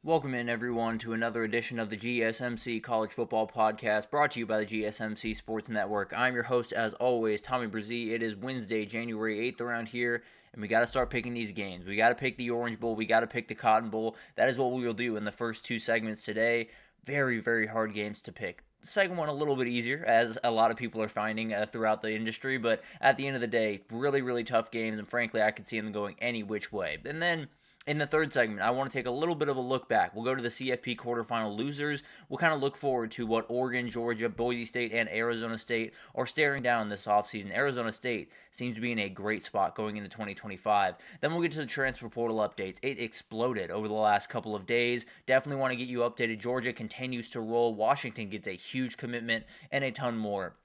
Welcome in, everyone, to another edition of the GSMC College Football Podcast, brought to you by the GSMC Sports Network. I'm your host, as always, Tommy Brzee. It is Wednesday, January 8th around here, and we got to start picking these games. We got to pick the Orange Bowl. We got to pick the Cotton Bowl. That is what we will do in the first two segments today. Very, very hard games to pick. The second one a little bit easier, as a lot of people are finding throughout the industry, but at the end of the day, really, really tough games, and frankly, I could see them going any which way. And then in the third segment, I want to take a little bit of a look back. We'll go to the CFP quarterfinal losers. We'll kind of look forward to what Oregon, Georgia, Boise State, and Arizona State are staring down this offseason. Arizona State seems to be in a great spot going into 2025. Then we'll get to the transfer portal updates. It exploded over the last couple of days. Definitely want to get you updated. Georgia continues to roll. Washington gets a huge commitment and a ton more.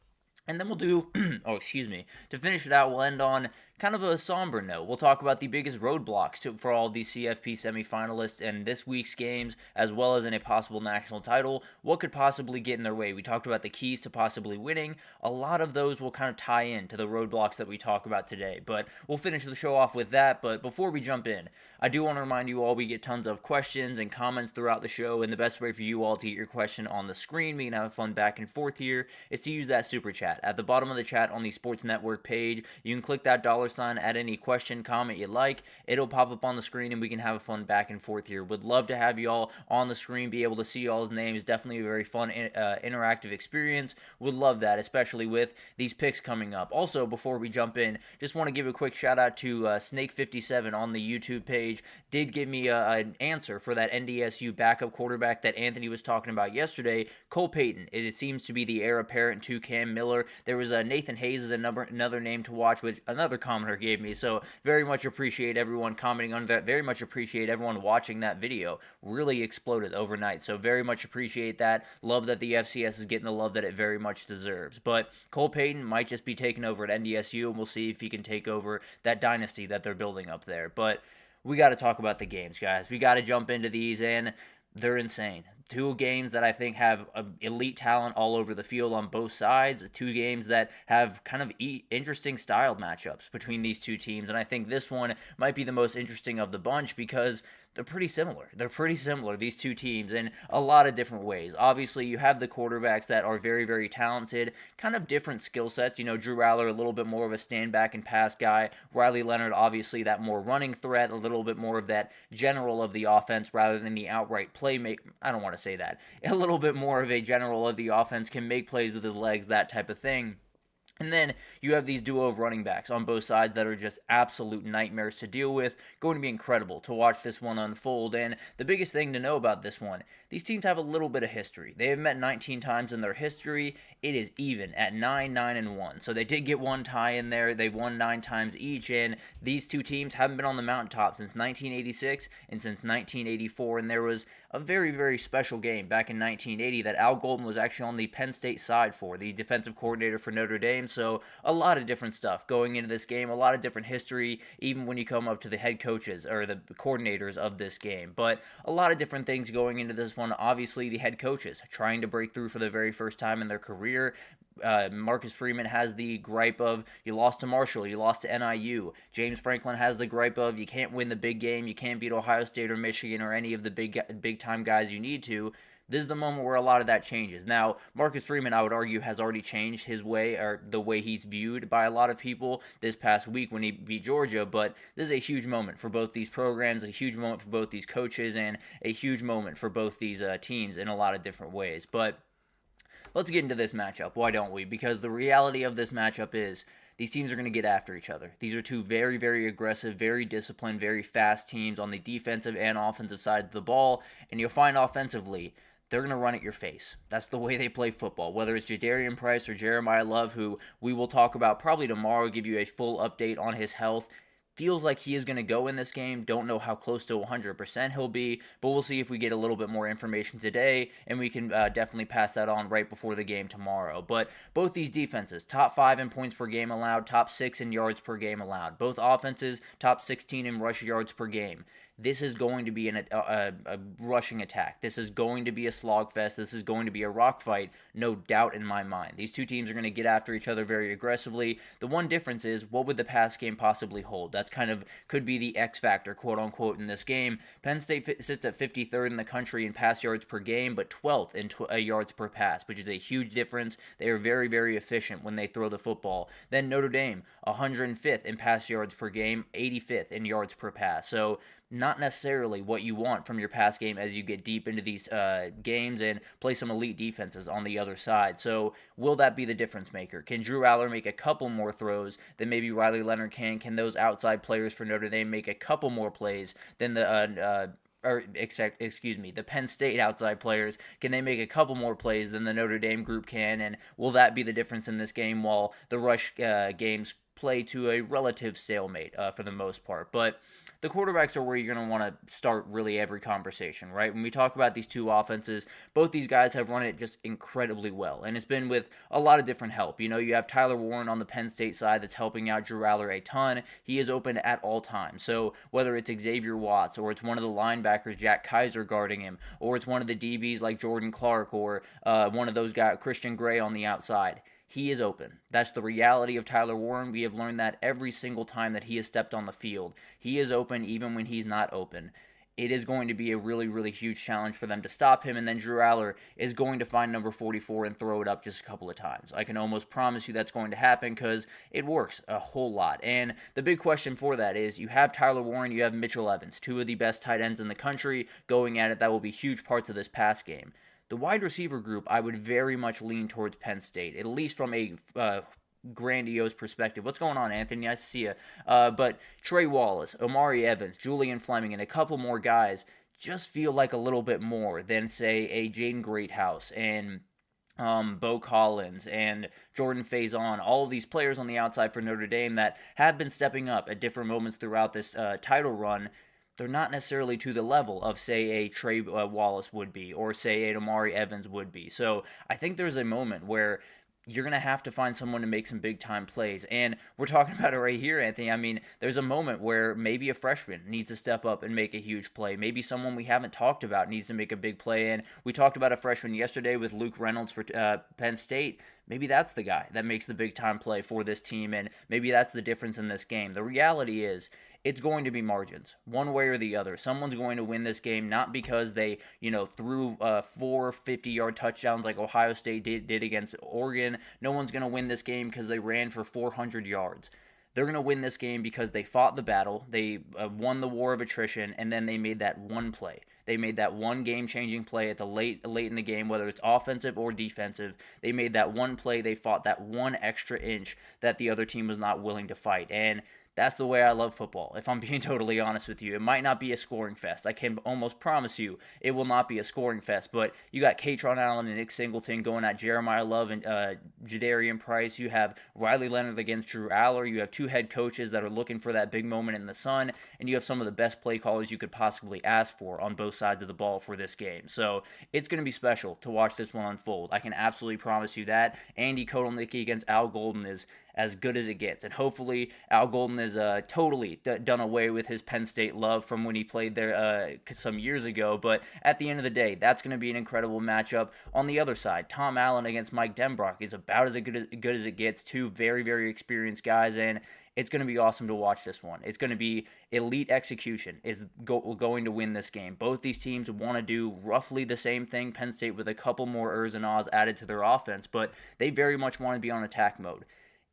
And then we'll do, to finish it out, we'll end on kind of a somber note. We'll talk about the biggest roadblocks for all these CFP semifinalists and this week's games, as well as in a possible national title. What could possibly get in their way? We talked about the keys to possibly winning. A lot of those will kind of tie in to the roadblocks that we talk about today. But we'll finish the show off with that. But before we jump in, I do want to remind you all we get tons of questions and comments throughout the show, and the best way for you all to get your question on the screen, we can have fun back and forth here, is to use that super chat. At the bottom of the chat on the Sports Network page, you can click that $sign, add any question, comment you like. It'll pop up on the screen, and we can have a fun back and forth here. Would love to have you all on the screen, be able to see y'all's names. Definitely a very fun, interactive experience. Would love that, especially with these picks coming up. Also, before we jump in, just want to give a quick shout out to Snake57 on the YouTube page. Did give me an answer for that NDSU backup quarterback that Anthony was talking about yesterday, Cole Payton. It seems to be the heir apparent to Cam Miller. There was Nathan Hayes is another name to watch, which another commenter gave me. So very much appreciate everyone commenting on that. Very much appreciate everyone watching that video. Really exploded overnight. So very much appreciate that. Love that the FCS is getting the love that it very much deserves. But Cole Payton might just be taking over at NDSU, and we'll see if he can take over that dynasty that they're building up there. But we got to talk about the games, guys. We got to jump into these, and they're insane. Two games that I think have elite talent all over the field on both sides. Two games that have kind of interesting styled matchups between these two teams. And I think this one might be the most interesting of the bunch because they're pretty similar. These two teams, in a lot of different ways. Obviously, you have the quarterbacks that are very, very talented, kind of different skill sets. You know, Drew Aller, a little bit more of a stand back and pass guy. Riley Leonard, obviously, that more running threat, a little bit more of that general of the offense rather than the outright playmaker. I don't want to say that. A little bit more of a general of the offense, can make plays with his legs, that type of thing. And then you have these duo of running backs on both sides that are just absolute nightmares to deal with. Going to be incredible to watch this one unfold. And the biggest thing to know about this one, these teams have a little bit of history. They have met 19 times in their history. It is even at 9-9-1. So they did get one tie in there. They've won 9 times each. And these two teams haven't been on the mountaintop since 1986 and since 1984. And there was a very, very special game back in 1980 that Al Golden was actually on the Penn State side for, the defensive coordinator for Notre Dame. So a lot of different stuff going into this game, a lot of different history, even when you come up to the head coaches or the coordinators of this game. But a lot of different things going into this one. Obviously, the head coaches trying to break through for the very first time in their career. Marcus Freeman has the gripe of you lost to Marshall, you lost to NIU. James Franklin has the gripe of you can't win the big game, you can't beat Ohio State or Michigan or any of the big time guys you need to. This is the moment where a lot of that changes. Now, Marcus Freeman, I would argue, has already changed his way, or the way he's viewed by a lot of people this past week when he beat Georgia, but this is a huge moment for both these programs, a huge moment for both these coaches, and a huge moment for both these teams in a lot of different ways. But let's get into this matchup, why don't we? Because the reality of this matchup is these teams are going to get after each other. These are two very, very aggressive, very disciplined, very fast teams on the defensive and offensive side of the ball, and you'll find offensively, they're going to run at your face. That's the way they play football. Whether it's Jadarian Price or Jeremiah Love, who we will talk about probably tomorrow, give you a full update on his health. Feels like he is going to go in this game. Don't know how close to 100% he'll be, but we'll see if we get a little bit more information today, and we can definitely pass that on right before the game tomorrow. But both these defenses, top 5 in points per game allowed, top 6 in yards per game allowed. Both offenses, top 16 in rush yards per game. this is going to be a rushing attack. This is going to be a slogfest. This is going to be a rock fight, no doubt in my mind. These two teams are going to get after each other very aggressively. The one difference is, what would the pass game possibly hold? That's could be the X factor, quote unquote, in this game. Penn State sits at 53rd in the country in pass yards per game, but 12th in yards per pass, which is a huge difference. They are very, very efficient when they throw the football. Then Notre Dame, 105th in pass yards per game, 85th in yards per pass. So not necessarily what you want from your pass game as you get deep into these games and play some elite defenses on the other side. So will that be the difference maker? Can Drew Aller make a couple more throws than maybe Riley Leonard can? Can those outside players for Notre Dame make a couple more plays than the Penn State outside players? Can they make a couple more plays than the Notre Dame group can? And will that be the difference in this game while the rush games play to a relative stalemate for the most part? But the quarterbacks are where you're going to want to start really every conversation, right? When we talk about these two offenses, both these guys have run it just incredibly well, and it's been with a lot of different help. You know, you have Tyler Warren on the Penn State side that's helping out Drew Aller a ton. He is open at all times. So whether it's Xavier Watts, or it's one of the linebackers, Jack Kaiser, guarding him, or it's one of the DBs like Jordan Clark, or one of those guys, Christian Gray, on the outside, he is open. That's the reality of Tyler Warren. We have learned that every single time that he has stepped on the field. He is open even when he's not open. It is going to be a really, really huge challenge for them to stop him, and then Drew Aller is going to find number 44 and throw it up just a couple of times. I can almost promise you that's going to happen because it works a whole lot. And the big question for that is, you have Tyler Warren, you have Mitchell Evans, two of the best tight ends in the country going at it. That will be huge parts of this pass game. The wide receiver group, I would very much lean towards Penn State, at least from a grandiose perspective. What's going on, Anthony? I see you. But Trey Wallace, Omari Evans, Julian Fleming, and a couple more guys just feel like a little bit more than, say, a Jaden Greathouse and Bo Collins and Jordan Faison, all of these players on the outside for Notre Dame that have been stepping up at different moments throughout this title run. They're not necessarily to the level of, say, a Trey Wallace would be, or say an Omari Evans would be. So I think there's a moment where you're going to have to find someone to make some big-time plays. And we're talking about it right here, Anthony. I mean, there's a moment where maybe a freshman needs to step up and make a huge play. Maybe someone we haven't talked about needs to make a big play. And we talked about a freshman yesterday with Luke Reynolds for Penn State. Maybe that's the guy that makes the big-time play for this team, and maybe that's the difference in this game. The reality is, it's going to be margins, one way or the other. Someone's going to win this game, not because they, threw 4 50-yard touchdowns like Ohio State did against Oregon. No one's going to win this game because they ran for 400 yards. They're going to win this game because they fought the battle, they won the war of attrition, and then they made that one play. They made that one game-changing play at the late in the game, whether it's offensive or defensive. They made that one play. They fought that one extra inch that the other team was not willing to fight. And that's the way I love football, if I'm being totally honest with you. It might not be a scoring fest. I can almost promise you it will not be a scoring fest, but you got Katron Allen and Nick Singleton going at Jeremiah Love and Jadarian Price. You have Riley Leonard against Drew Aller. You have two head coaches that are looking for that big moment in the sun, and you have some of the best play callers you could possibly ask for on both sides of the ball for this game. So it's going to be special to watch this one unfold. I can absolutely promise you that. Andy Kotelnicki against Al Golden is as good as it gets. And hopefully Al Golden is totally done away with his Penn State love from when he played there some years ago. But at the end of the day, that's going to be an incredible matchup. On the other side, Tom Allen against Mike Denbrock is about as good as it gets. Two very, very experienced guys, and it's going to be awesome to watch this one. It's going to be elite execution is going to win this game. Both these teams want to do roughly the same thing. Penn State with a couple more ers and ahs added to their offense, but they very much want to be on attack mode.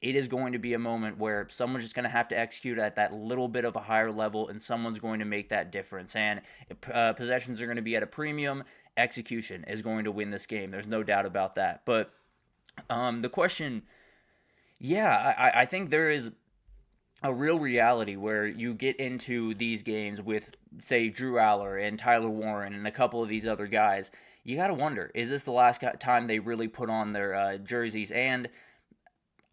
It is going to be a moment where someone's just going to have to execute at that little bit of a higher level, and someone's going to make that difference. And possessions are going to be at a premium. Execution is going to win this game. There's no doubt about that. But the question, I think there is a real reality where you get into these games with, say, Drew Aller and Tyler Warren and a couple of these other guys. You got to wonder, is this the last time they really put on their jerseys? And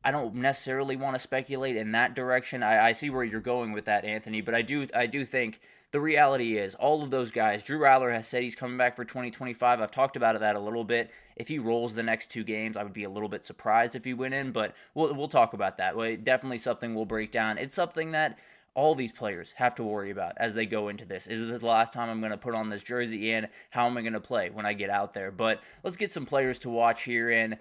I don't necessarily want to speculate in that direction. I see where you're going with that, Anthony, but I do think the reality is all of those guys. Drew Aller has said he's coming back for 2025. I've talked about that a little bit. If he rolls the next two games, I would be a little bit surprised if he went in, but we'll talk about that. Well, definitely something we'll break down. It's something that all these players have to worry about as they go into this. Is this the last time I'm going to put on this jersey, and how am I going to play when I get out there? But let's get some players to watch here. And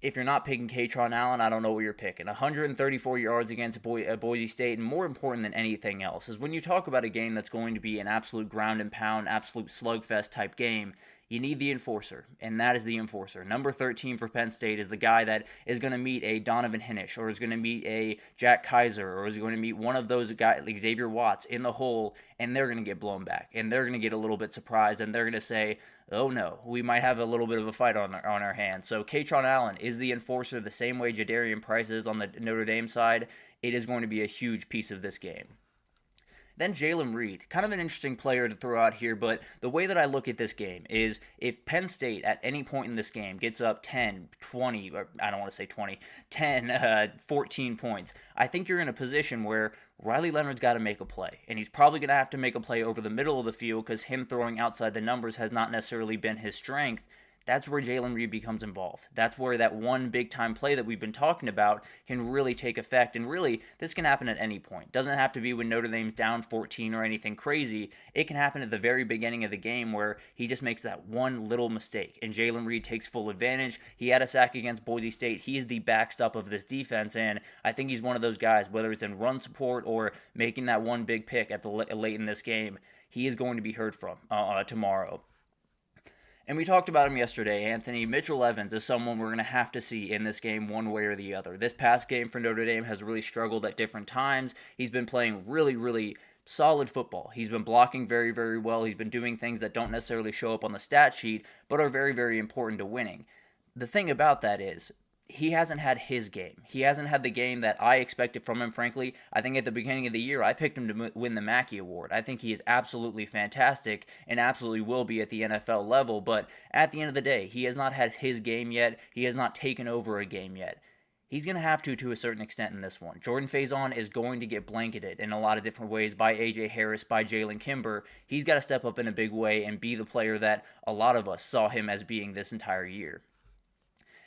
if you're not picking Kaytron Allen, I don't know what you're picking. 134 yards against Boise State, and more important than anything else is when you talk about a game that's going to be an absolute ground and pound, absolute slugfest type game, you need the enforcer, and that is the enforcer. Number 13 for Penn State is the guy that is going to meet a Donovan Hinish, or is going to meet a Jack Kaiser, or is going to meet one of those guys, like Xavier Watts, in the hole, and they're going to get blown back, and they're going to get a little bit surprised, and they're going to say, oh no, we might have a little bit of a fight on our hands. So Kaytron Allen is the enforcer the same way Jadarian Price is on the Notre Dame side. It is going to be a huge piece of this game. Then Jalen Reed, kind of an interesting player to throw out here, but the way that I look at this game is if Penn State at any point in this game gets up 10, 20, or I don't want to say 20, 10, 14 points, I think you're in a position where Riley Leonard's got to make a play, and he's probably going to have to make a play over the middle of the field because him throwing outside the numbers has not necessarily been his strength. That's where Jalen Reed becomes involved. That's where that one big-time play that we've been talking about can really take effect. And really, this can happen at any point. Doesn't have to be when Notre Dame's down 14 or anything crazy. It can happen at the very beginning of the game where he just makes that one little mistake, and Jalen Reed takes full advantage. He had a sack against Boise State. He's the backstop of this defense, and I think he's one of those guys, whether it's in run support or making that one big pick at the late in this game, he is going to be heard from tomorrow. And we talked about him yesterday, Anthony. Mitchell Evans is someone we're going to have to see in this game one way or the other. This past game for Notre Dame has really struggled at different times. He's been playing really, really solid football. He's been blocking very, very well. He's been doing things that don't necessarily show up on the stat sheet, but are very, very important to winning. The thing about that is, he hasn't had his game. He hasn't had the game that I expected from him, frankly. I think at the beginning of the year, I picked him to win the Mackey Award. I think he is absolutely fantastic and absolutely will be at the NFL level, but at the end of the day, he has not had his game yet. He has not taken over a game yet. He's going to have to a certain extent in this one. Jordan Faison is going to get blanketed in a lot of different ways by A.J. Harris, by Jalen Kimber. He's got to step up in a big way and be the player that a lot of us saw him as being this entire year.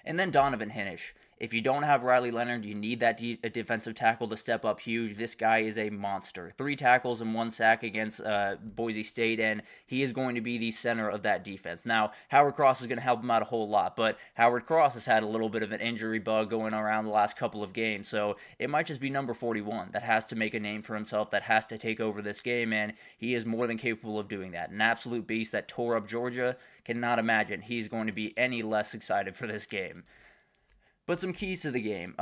And then Donovan Hinish. If you don't have Riley Leonard, you need that defensive tackle to step up huge. This guy is a monster. 3 tackles and 1 sack against Boise State, and he is going to be the center of that defense. Now, Howard Cross is going to help him out a whole lot, but Howard Cross has had a little bit of an injury bug going around the last couple of games, so it might just be number 41 that has to make a name for himself, that has to take over this game, and he is more than capable of doing that. An absolute beast that tore up Georgia. Cannot imagine he's going to be any less excited for this game. But some keys to the game.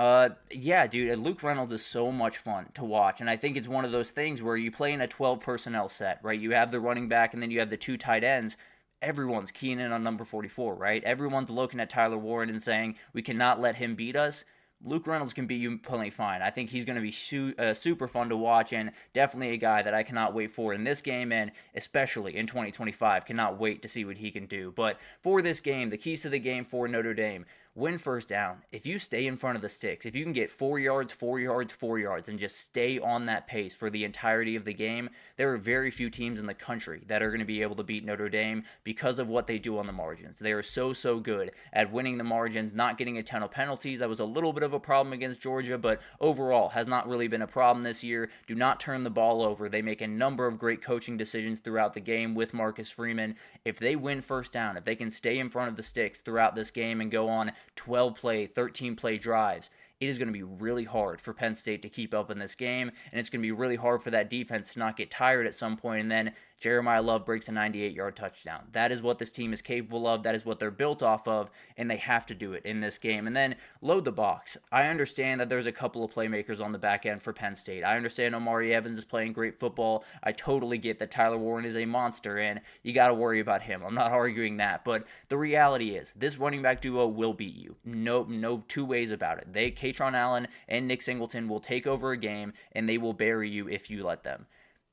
Yeah, dude, Luke Reynolds is so much fun to watch, and I think it's one of those things where you play in a 12 personnel set, right? You have the running back, and then you have the 2 tight ends. Everyone's keying in on number 44, right? Everyone's looking at Tyler Warren and saying, we cannot let him beat us. Luke Reynolds can beat you plenty fine. I think he's going to be super fun to watch, and definitely a guy that I cannot wait for in this game, and especially in 2025. Cannot wait to see what he can do. But for this game, the keys to the game for Notre Dame: win first down. If you stay in front of the sticks, if you can get 4 yards, 4 yards, 4 yards, and just stay on that pace for the entirety of the game, there are very few teams in the country that are going to be able to beat Notre Dame because of what they do on the margins. They are so good at winning the margins, not getting a ton of penalties. That was a little bit of a problem against Georgia, but overall has not really been a problem this year. Do not turn the ball over. They make a number of great coaching decisions throughout the game with Marcus Freeman. If they win first down, if they can stay in front of the sticks throughout this game and go on 12-play, 13-play drives, it is going to be really hard for Penn State to keep up in this game, and it's going to be really hard for that defense to not get tired at some point, and then Jeremiah Love breaks a 98-yard touchdown. That is what this team is capable of. That is what they're built off of, and they have to do it in this game. And then load the box. I understand that there's a couple of playmakers on the back end for Penn State. I understand Omari Evans is playing great football. I totally get that Tyler Warren is a monster, and you got to worry about him. I'm not arguing that, but the reality is this running back duo will beat you. No 2 ways about it. Kaytron Allen and Nick Singleton will take over a game, and they will bury you if you let them.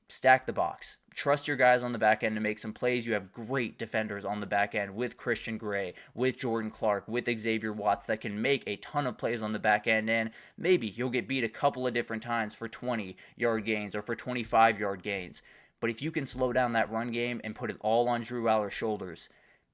Stack the box. Trust your guys on the back end to make some plays. You have great defenders on the back end with Christian Gray, with Jordan Clark, with Xavier Watts that can make a ton of plays on the back end, and maybe you'll get beat a couple of different times for 20-yard gains or for 25-yard gains. But if you can slow down that run game and put it all on Drew Allar's shoulders,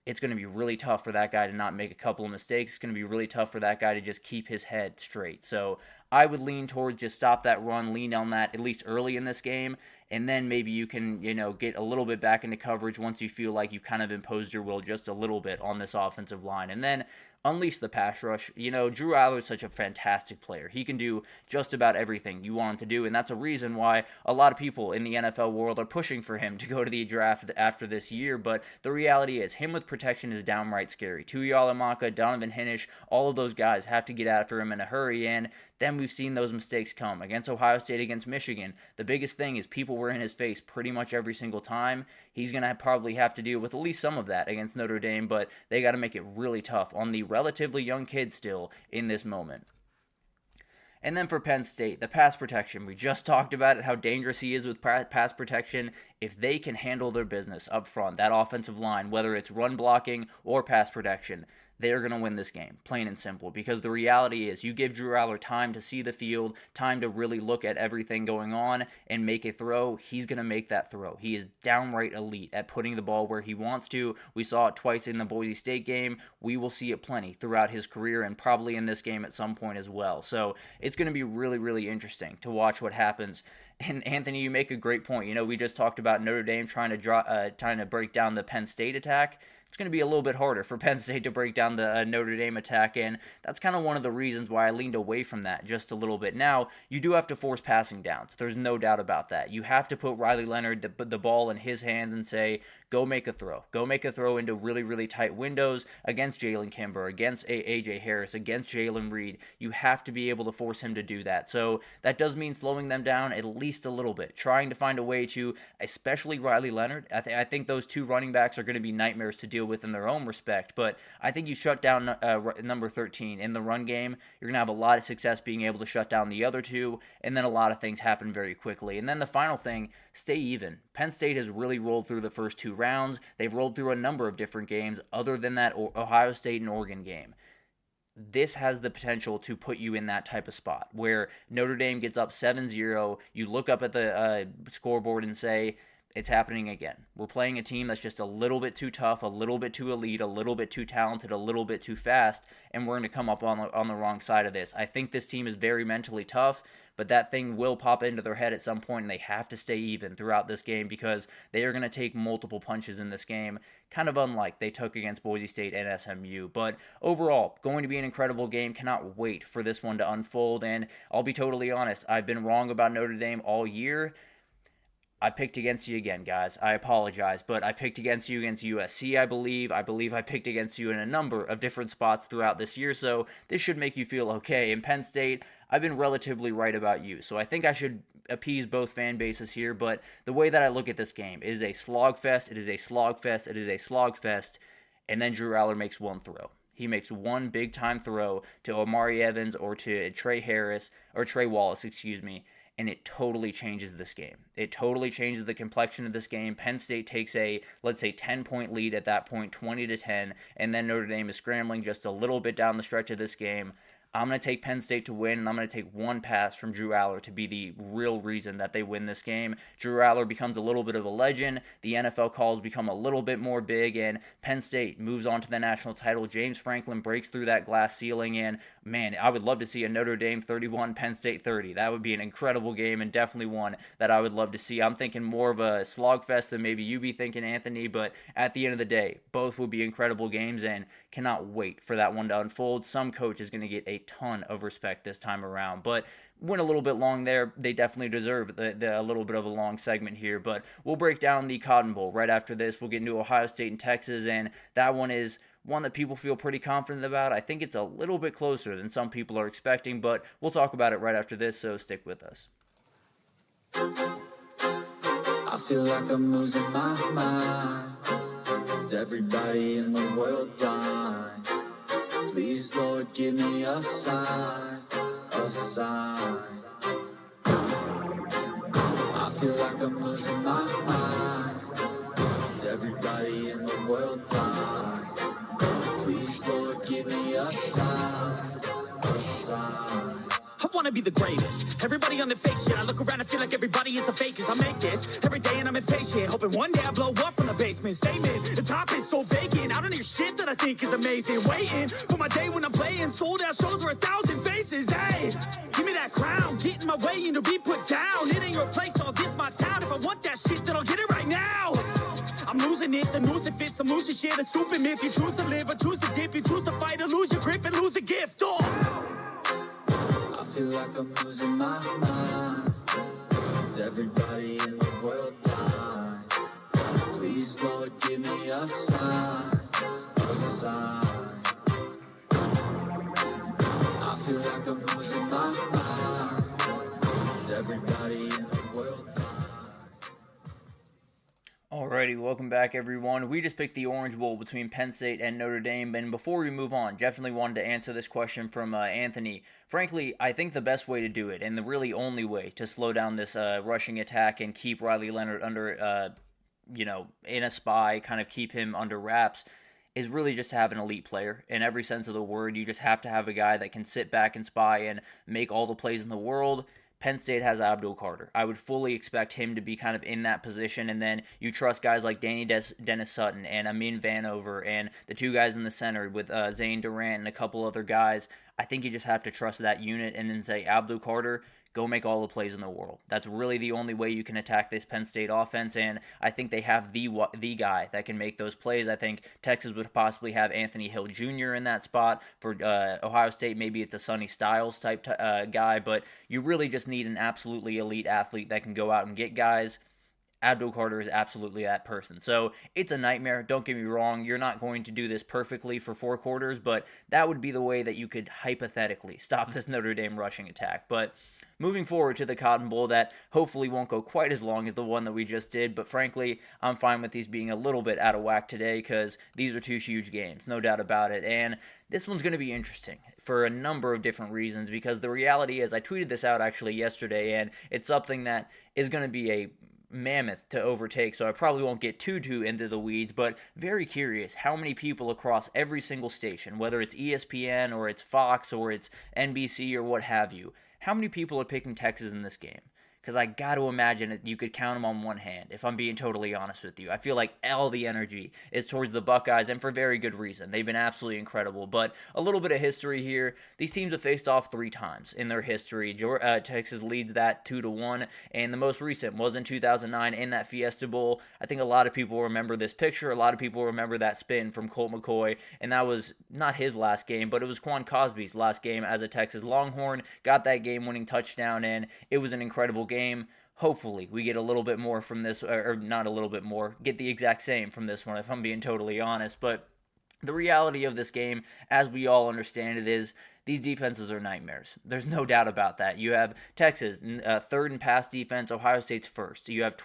it's going to be really tough for that guy to not make a couple of mistakes. It's going to be really tough for that guy to just keep his head straight. So I would lean towards just stop that run, lean on that at least early in this game, and then maybe you can, get a little bit back into coverage once you feel like you've kind of imposed your will just a little bit on this offensive line. And then unleash the pass rush. Drew Aller is such a fantastic player. He can do just about everything you want him to do, and that's a reason why a lot of people in the NFL world are pushing for him to go to the draft after this year. But the reality is, him with protection is downright scary. Tuialamaka, Donovan Hinnish, all of those guys have to get after him in a hurry, and then we've seen those mistakes come. Against Ohio State, against Michigan, the biggest thing is people were in his face pretty much every single time. He's going to probably have to deal with at least some of that against Notre Dame, but they got to make it really tough on the relatively young kid still in this moment. And then for Penn State, the pass protection. We just talked about it, how dangerous he is with pass protection. If they can handle their business up front, that offensive line, whether it's run blocking or pass protection, they're going to win this game, plain and simple, because the reality is you give Drew Aller time to see the field, time to really look at everything going on and make a throw, he's going to make that throw. He is downright elite at putting the ball where he wants to. We saw it twice in the Boise State game. We will see it plenty throughout his career and probably in this game at some point as well. So it's going to be really, really interesting to watch what happens. And Anthony, you make a great point. We just talked about Notre Dame trying to break down the Penn State attack. It's going to be a little bit harder for Penn State to break down the Notre Dame attack, and that's kind of one of the reasons why I leaned away from that just a little bit. Now, you do have to force passing downs. There's no doubt about that. You have to put Riley Leonard the ball in his hands and say, go make a throw. Go make a throw into really, really tight windows against Jalen Kimber, against A.J. Harris, against Jalen Reed. You have to be able to force him to do that. So that does mean slowing them down at least a little bit, trying to find a way to, especially Riley Leonard. I think those two running backs are going to be nightmares to deal with in their own respect, but I think you shut down number 13 in the run game, you're going to have a lot of success being able to shut down the other two, and then a lot of things happen very quickly. And then the final thing, stay even. Penn State has really rolled through the first two rounds. They've rolled through a number of different games other than that Ohio State and Oregon game. This has the potential to put you in that type of spot where Notre Dame gets up 7-0, you look up at the scoreboard and say, it's happening again. We're playing a team that's just a little bit too tough, a little bit too elite, a little bit too talented, a little bit too fast, and we're going to come up on the wrong side of this. I think this team is very mentally tough, but that thing will pop into their head at some point, and they have to stay even throughout this game because they are going to take multiple punches in this game, kind of unlike they took against Boise State and SMU. But overall, going to be an incredible game. Cannot wait for this one to unfold, and I'll be totally honest, I've been wrong about Notre Dame all year. I picked against you again, guys. I apologize, but I picked against you against USC, I believe. I believe I picked against you in a number of different spots throughout this year, so this should make you feel okay. In Penn State, I've been relatively right about you, so I think I should appease both fan bases here, but the way that I look at this game is a slogfest, it is a slogfest, it is a slogfest, and then Drew Aller makes one throw. He makes one big-time throw to Omari Evans or to Trey Wallace, and it totally changes this game. It totally changes the complexion of this game. Penn State takes a, let's say, 10-point lead at that point, 20-10, and then Notre Dame is scrambling just a little bit down the stretch of this game. I'm going to take Penn State to win, and I'm going to take one pass from Drew Aller to be the real reason that they win this game. Drew Aller becomes a little bit of a legend. The NFL calls become a little bit more big, and Penn State moves on to the national title. James Franklin breaks through that glass ceiling, and man, I would love to see a Notre Dame 31, Penn State 30. That would be an incredible game and definitely one that I would love to see. I'm thinking more of a slogfest than maybe you be thinking, Anthony, but at the end of the day, both will be incredible games and cannot wait for that one to unfold. Some coach is going to get a ton of respect this time around, but went a little bit long there. They definitely deserve a little bit of a long segment here, but we'll break down the Cotton Bowl right after this. We'll get into Ohio State and Texas, and that one is one that people feel pretty confident about. I think it's a little bit closer than some people are expecting, but we'll talk about it right after this, so stick with us. I feel like I'm losing my mind. Is everybody in the world blind? Please, Lord, give me a sign, a sign. I feel like I'm losing my mind. Is everybody in the world blind? Please, Lord, give me a sign, a sign. I wanna be the greatest. Everybody on the fake shit. I look around and feel like everybody is the fakest. I make this every day and I'm impatient, hoping one day I blow up from the basement. Statement, the top is so vacant. I don't hear shit that I think is amazing. Waiting for my day when I'm playing sold out shows for 1,000 faces. Hey, give me that background. Get in my way and to be put down. It ain't your place, all this my town. If I want that shit, then I'll get it right now. I'm losing it, the noose it fits, I'm losing shit, a stupid myth. You choose to live or choose to dip, you choose to fight or lose your grip and lose a gift. I feel like I'm losing my mind. Is everybody in the world blind? Please, Lord, give me a sign, a sign. I feel like I'm losing my mind. Is everybody in the world blind? Alrighty, welcome back everyone. We just picked the Orange Bowl between Penn State and Notre Dame, and before we move on, definitely wanted to answer this question from Anthony. Frankly, I think the best way to do it, and the really only way to slow down this rushing attack and keep Riley Leonard under, in a spy, kind of keep him under wraps, is really just to have an elite player. In every sense of the word, you just have to have a guy that can sit back and spy and make all the plays in the world. Penn State has Abdul Carter. I would fully expect him to be kind of in that position, and then you trust guys like Dennis Sutton and Amin Vanover and the two guys in the center with Zane Durant and a couple other guys. I think you just have to trust that unit and then say, Abdul Carter, go make all the plays in the world. That's really the only way you can attack this Penn State offense, and I think they have the guy that can make those plays. I think Texas would possibly have Anthony Hill Jr. in that spot. For Ohio State, maybe it's a Sonny Styles type guy, but you really just need an absolutely elite athlete that can go out and get guys. Abdul Carter is absolutely that person. So it's a nightmare. Don't get me wrong. You're not going to do this perfectly for 4 quarters, but that would be the way that you could hypothetically stop this Notre Dame rushing attack. But moving forward to the Cotton Bowl, that hopefully won't go quite as long as the one that we just did, but frankly, I'm fine with these being a little bit out of whack today because these are 2 huge games, no doubt about it. And this one's going to be interesting for a number of different reasons, because the reality is, I tweeted this out actually yesterday, and it's something that is going to be a mammoth to overtake, so I probably won't get too into the weeds, but very curious how many people across every single station, whether it's ESPN or it's Fox or it's NBC or what have you, how many people are picking Texas in this game? Because I got to imagine that you could count them on one hand, if I'm being totally honest with you. I feel like all the energy is towards the Buckeyes, and for very good reason. They've been absolutely incredible. But a little bit of history here. These teams have faced off 3 times in their history. Texas leads that 2-1, and the most recent was in 2009 in that Fiesta Bowl. I think a lot of people remember this picture. A lot of people remember that spin from Colt McCoy, and that was not his last game, but it was Quan Cosby's last game as a Texas Longhorn. Got that game-winning touchdown, and it was an incredible game. Hopefully we get a little bit more from this, or not a little bit more, get the exact same from this one, if I'm being totally honest. But the reality of this game, as we all understand it, is these defenses are nightmares. There's no doubt about that. You have Texas, 3rd in pass defense, Ohio State's 1st. You have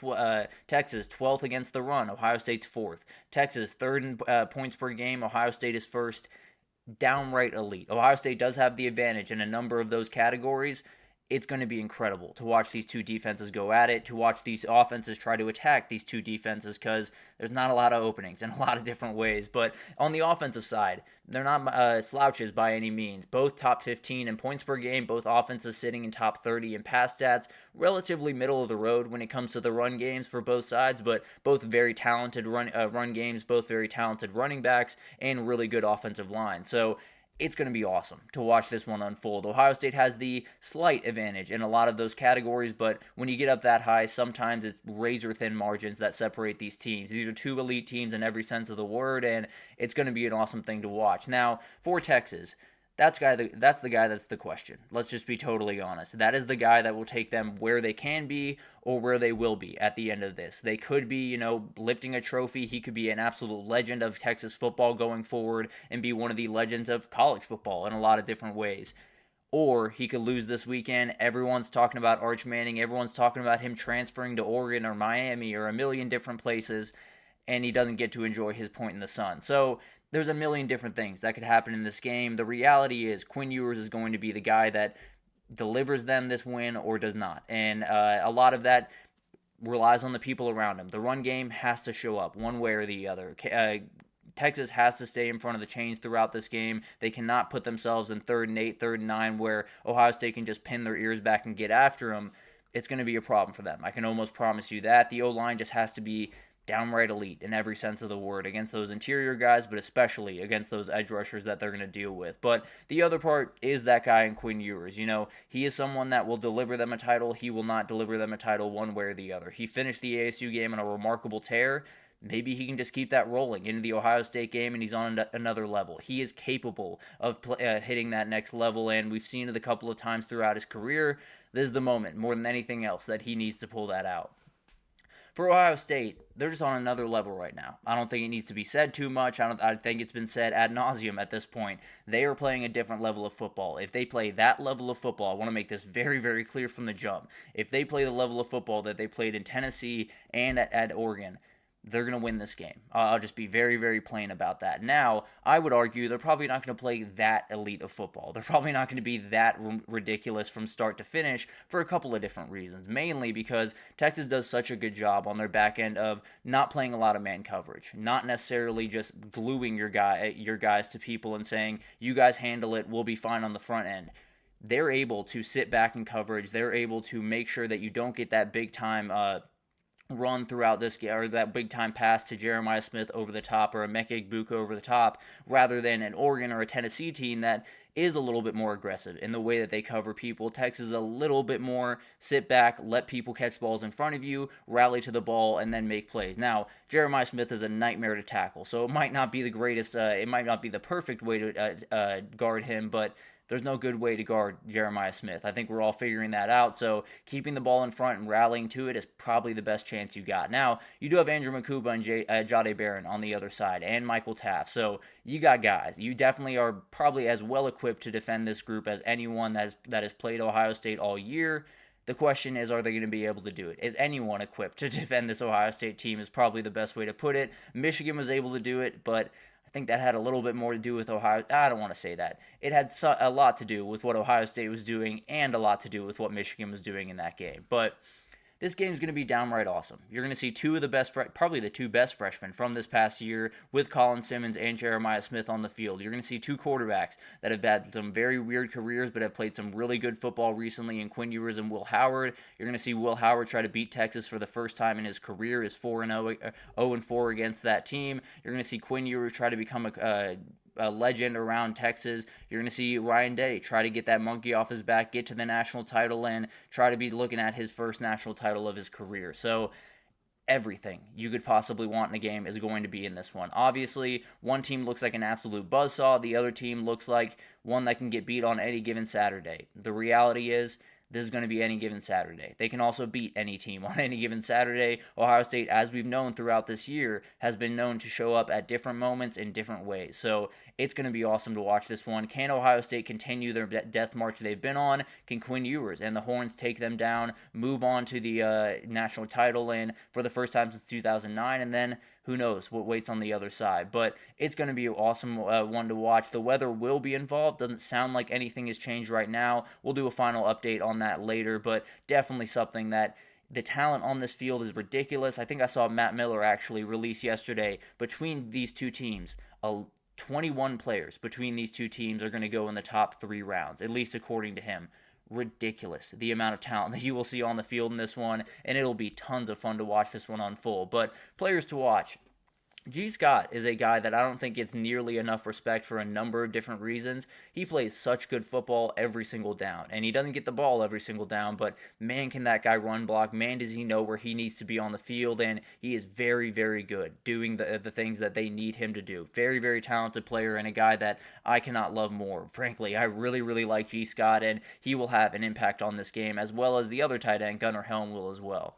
Texas, 12th against the run, Ohio State's 4th. Texas, 3rd in points per game, Ohio State is 1st. Downright elite. Ohio State does have the advantage in a number of those categories. It's going to be incredible to watch these 2 defenses go at it, to watch these offenses try to attack these 2 defenses, because there's not a lot of openings in a lot of different ways. But on the offensive side, they're not slouches by any means. Both top 15 in points per game, both offenses sitting in top 30 in pass stats, relatively middle of the road when it comes to the run games for both sides, but both very talented run games, both very talented running backs, and really good offensive line. So it's going to be awesome to watch this one unfold. Ohio State has the slight advantage in a lot of those categories, but when you get up that high, sometimes it's razor-thin margins that separate these teams. These are 2 elite teams in every sense of the word, and it's going to be an awesome thing to watch. Now, for Texas, that's the guy that's the question. Let's just be totally honest. That is the guy that will take them where they can be or where they will be at the end of this. They could be, lifting a trophy. He could be an absolute legend of Texas football going forward and be one of the legends of college football in a lot of different ways. Or he could lose this weekend. Everyone's talking about Arch Manning. Everyone's talking about him transferring to Oregon or Miami or a million different places, and he doesn't get to enjoy his point in the sun. So there's a million different things that could happen in this game. The reality is Quinn Ewers is going to be the guy that delivers them this win or does not. And a lot of that relies on the people around him. The run game has to show up one way or the other. Texas has to stay in front of the chains throughout this game. They cannot put themselves in 3rd and 8, 3rd and 9, where Ohio State can just pin their ears back and get after them. It's going to be a problem for them. I can almost promise you that. The O-line just has to be downright elite in every sense of the word against those interior guys, but especially against those edge rushers that they're going to deal with. But the other part is that guy in Quinn Ewers. He is someone that will deliver them a title. He will not deliver them a title one way or the other. He finished the ASU game on a remarkable tear. Maybe he can just keep that rolling into the Ohio State game, and he's on another level. He is capable of hitting that next level, and we've seen it a couple of times throughout his career. This is the moment, more than anything else, that he needs to pull that out. For Ohio State, they're just on another level right now. I don't think it needs to be said too much. I think it's been said ad nauseum at this point. They are playing a different level of football. If they play that level of football, I want to make this very, very clear from the jump. If they play the level of football that they played in Tennessee and at Oregon, they're going to win this game. I'll just be very, very plain about that. Now, I would argue they're probably not going to play that elite of football. They're probably not going to be that ridiculous from start to finish for a couple of different reasons. Mainly because Texas does such a good job on their back end of not playing a lot of man coverage. Not necessarily just gluing your guys to people and saying, you guys handle it, we'll be fine on the front end. They're able to sit back in coverage. They're able to make sure that you don't get that big time run throughout this game, or that big time pass to Jeremiah Smith over the top, or a Meke Egbuka over the top, rather than an Oregon or a Tennessee team that is a little bit more aggressive in the way that they cover people. Texas is a little bit more sit back, let people catch balls in front of you, rally to the ball, and then make plays. Now, Jeremiah Smith is a nightmare to tackle, so it might not be the greatest, it might not be the perfect way to guard him, but there's no good way to guard Jeremiah Smith. I think we're all figuring that out, so keeping the ball in front and rallying to it is probably the best chance you got. Now, you do have Andrew Makuba and Jade Barron on the other side, and Michael Taft, so you got guys. You definitely are probably as well equipped to defend this group as anyone that has played Ohio State all year. The question is, are they going to be able to do it? Is anyone equipped to defend this Ohio State team is probably the best way to put it. Michigan was able to do it, but I think that had a little bit more to do with Ohio. I don't want to say that. It had a lot to do with what Ohio State was doing and a lot to do with what Michigan was doing in that game. But this game's going to be downright awesome. You're going to see two of the best, probably the two best freshmen from this past year with Colin Simmons and Jeremiah Smith on the field. You're going to see two quarterbacks that have had some very weird careers but have played some really good football recently in Quinn Ewers and Will Howard. You're going to see Will Howard try to beat Texas for the first time in his career, is 0-4 against that team. You're going to see Quinn Ewers try to become a legend around Texas. You're going to see Ryan Day try to get that monkey off his back, get to the national title, and try to be looking at his first national title of his career. So everything you could possibly want in a game is going to be in this one. Obviously, one team looks like an absolute buzzsaw. The other team looks like one that can get beat on any given Saturday. The reality is, this is going to be any given Saturday. They can also beat any team on any given Saturday. Ohio State, as we've known throughout this year, has been known to show up at different moments in different ways. So it's going to be awesome to watch this one. Can Ohio State continue their death march they've been on? Can Quinn Ewers and the Horns take them down, move on to the national title and for the first time since 2009, and then who knows what waits on the other side. But it's going to be an awesome one to watch. The weather will be involved. Doesn't sound like anything has changed right now. We'll do a final update on that later, but definitely something that the talent on this field is ridiculous. I think I saw Matt Miller actually release yesterday between these two teams, 21 players between these two teams are going to go in the top 3 rounds, at least according to him. Ridiculous, the amount of talent that you will see on the field in this one, and it'll be tons of fun to watch this one unfold. But players to watch. G. Scott is a guy that I don't think gets nearly enough respect for a number of different reasons. He plays such good football every single down, and he doesn't get the ball every single down, but man, can that guy run block. Man, does he know where he needs to be on the field, and he is very, very good doing the things that they need him to do. Very, very talented player, and a guy that I cannot love more. Frankly, I really, really like G. Scott, and he will have an impact on this game, as well as the other tight end, Gunnar Helm, will as well.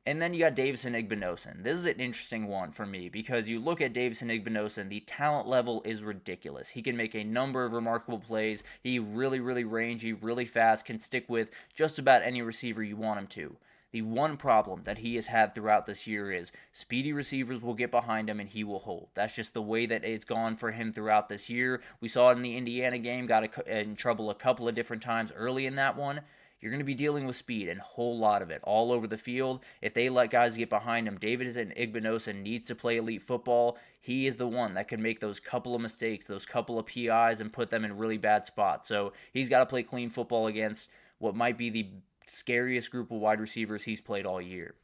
And then you got Davison Igbinosun. This is an interesting one for me because you look at Davison Igbinosun, the talent level is ridiculous. He can make a number of remarkable plays. He really, really rangy, really fast, can stick with just about any receiver you want him to. The one problem that he has had throughout this year is speedy receivers will get behind him and he will hold. That's just the way that it's gone for him throughout this year. We saw it in the Indiana game, got in trouble a couple of different times early in that one. You're going to be dealing with speed and a whole lot of it all over the field. If they let guys get behind him, Davison Igbinosun needs to play elite football. He is the one that can make those couple of mistakes, those couple of PIs, and put them in really bad spots. So he's got to play clean football against what might be the scariest group of wide receivers he's played all year.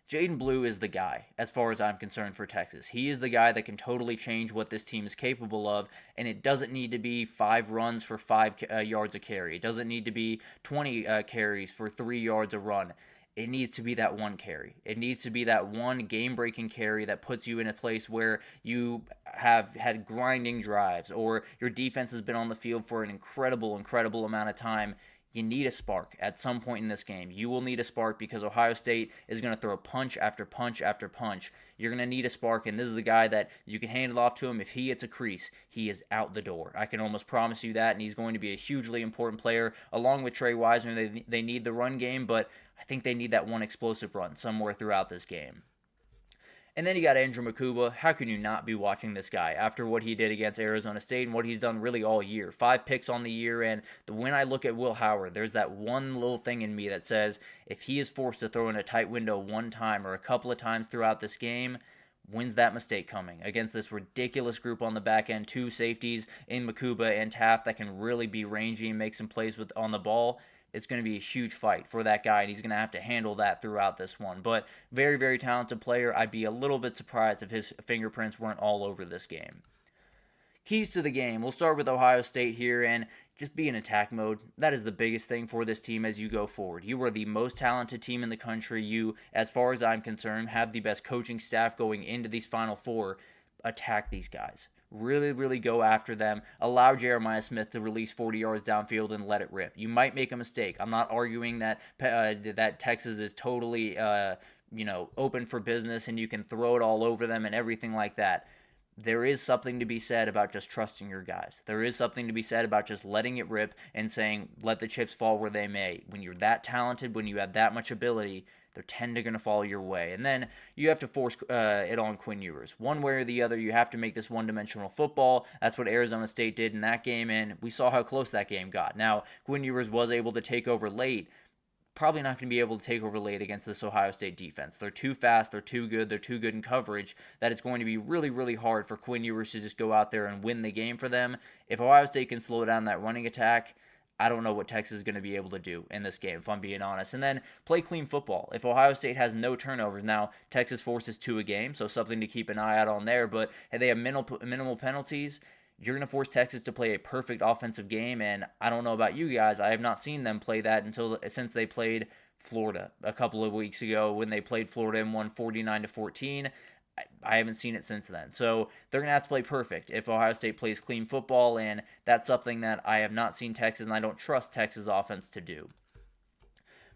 Jaden Blue is the guy, as far as I'm concerned, for Texas. He is the guy that can totally change what this team is capable of, and it doesn't need to be 5 runs for 5 yards a carry. It doesn't need to be 20 carries for 3 yards a run. It needs to be that one carry. It needs to be that one game-breaking carry that puts you in a place where you have had grinding drives, or your defense has been on the field for an incredible amount of time. You need a spark at some point in this game. You will need a spark because Ohio State is going to throw punch after punch after punch. You're going to need a spark, and this is the guy that you can hand it off to him. If he hits a crease, he is out the door. I can almost promise you that, and he's going to be a hugely important player. Along with Trey Wiseman, they need the run game, but I think they need that one explosive run somewhere throughout this game. And then you got Andrew Makuba. How can you not be watching this guy after what he did against Arizona State and what he's done really all year? 5 picks on the year, and when I look at Will Howard, there's that one little thing in me that says if he is forced to throw in a tight window one time or a couple of times throughout this game, when's that mistake coming against this ridiculous group on the back end? 2 safeties in Makuba and Taft that can really be rangy and make some plays on the ball. It's going to be a huge fight for that guy, and he's going to have to handle that throughout this one. But very talented player. I'd be a little bit surprised if his fingerprints weren't all over this game. Keys to the game. We'll start with Ohio State here, and just be in attack mode. That is the biggest thing for this team as you go forward. You are the most talented team in the country. You, as far as I'm concerned, have the best coaching staff going into these Final Four. Attack these guys. Really go after them. Allow Jeremiah Smith to release 40 yards downfield and let it rip. You might make a mistake. I'm not arguing that that Texas is totally open for business and you can throw it all over them and everything like that. There is something to be said about just trusting your guys. There is something to be said about just letting it rip and saying, let the chips fall where they may. When you're that talented, when you have that much ability, they're going to fall your way. And then you have to force it on Quinn Ewers. One way or the other, you have to make this one-dimensional football. That's what Arizona State did in that game, and we saw how close that game got. Now, Quinn Ewers was able to take over late. Probably not going to be able to take over late against this Ohio State defense. They're too fast, they're too good in coverage that it's going to be really hard for Quinn Ewers to just go out there and win the game for them. If Ohio State can slow down that running attack, I don't know what Texas is going to be able to do in this game, if I'm being honest. And then play clean football. If Ohio State has no turnovers, now Texas forces 2 a game, so something to keep an eye out on there. But if they have minimal penalties, you're going to force Texas to play a perfect offensive game. And I don't know about you guys, I have not seen them play that since they played Florida a couple of weeks ago when they played Florida and won 49-14. I haven't seen it since then. So they're going to have to play perfect if Ohio State plays clean football, and that's something that I have not seen Texas, and I don't trust Texas offense to do.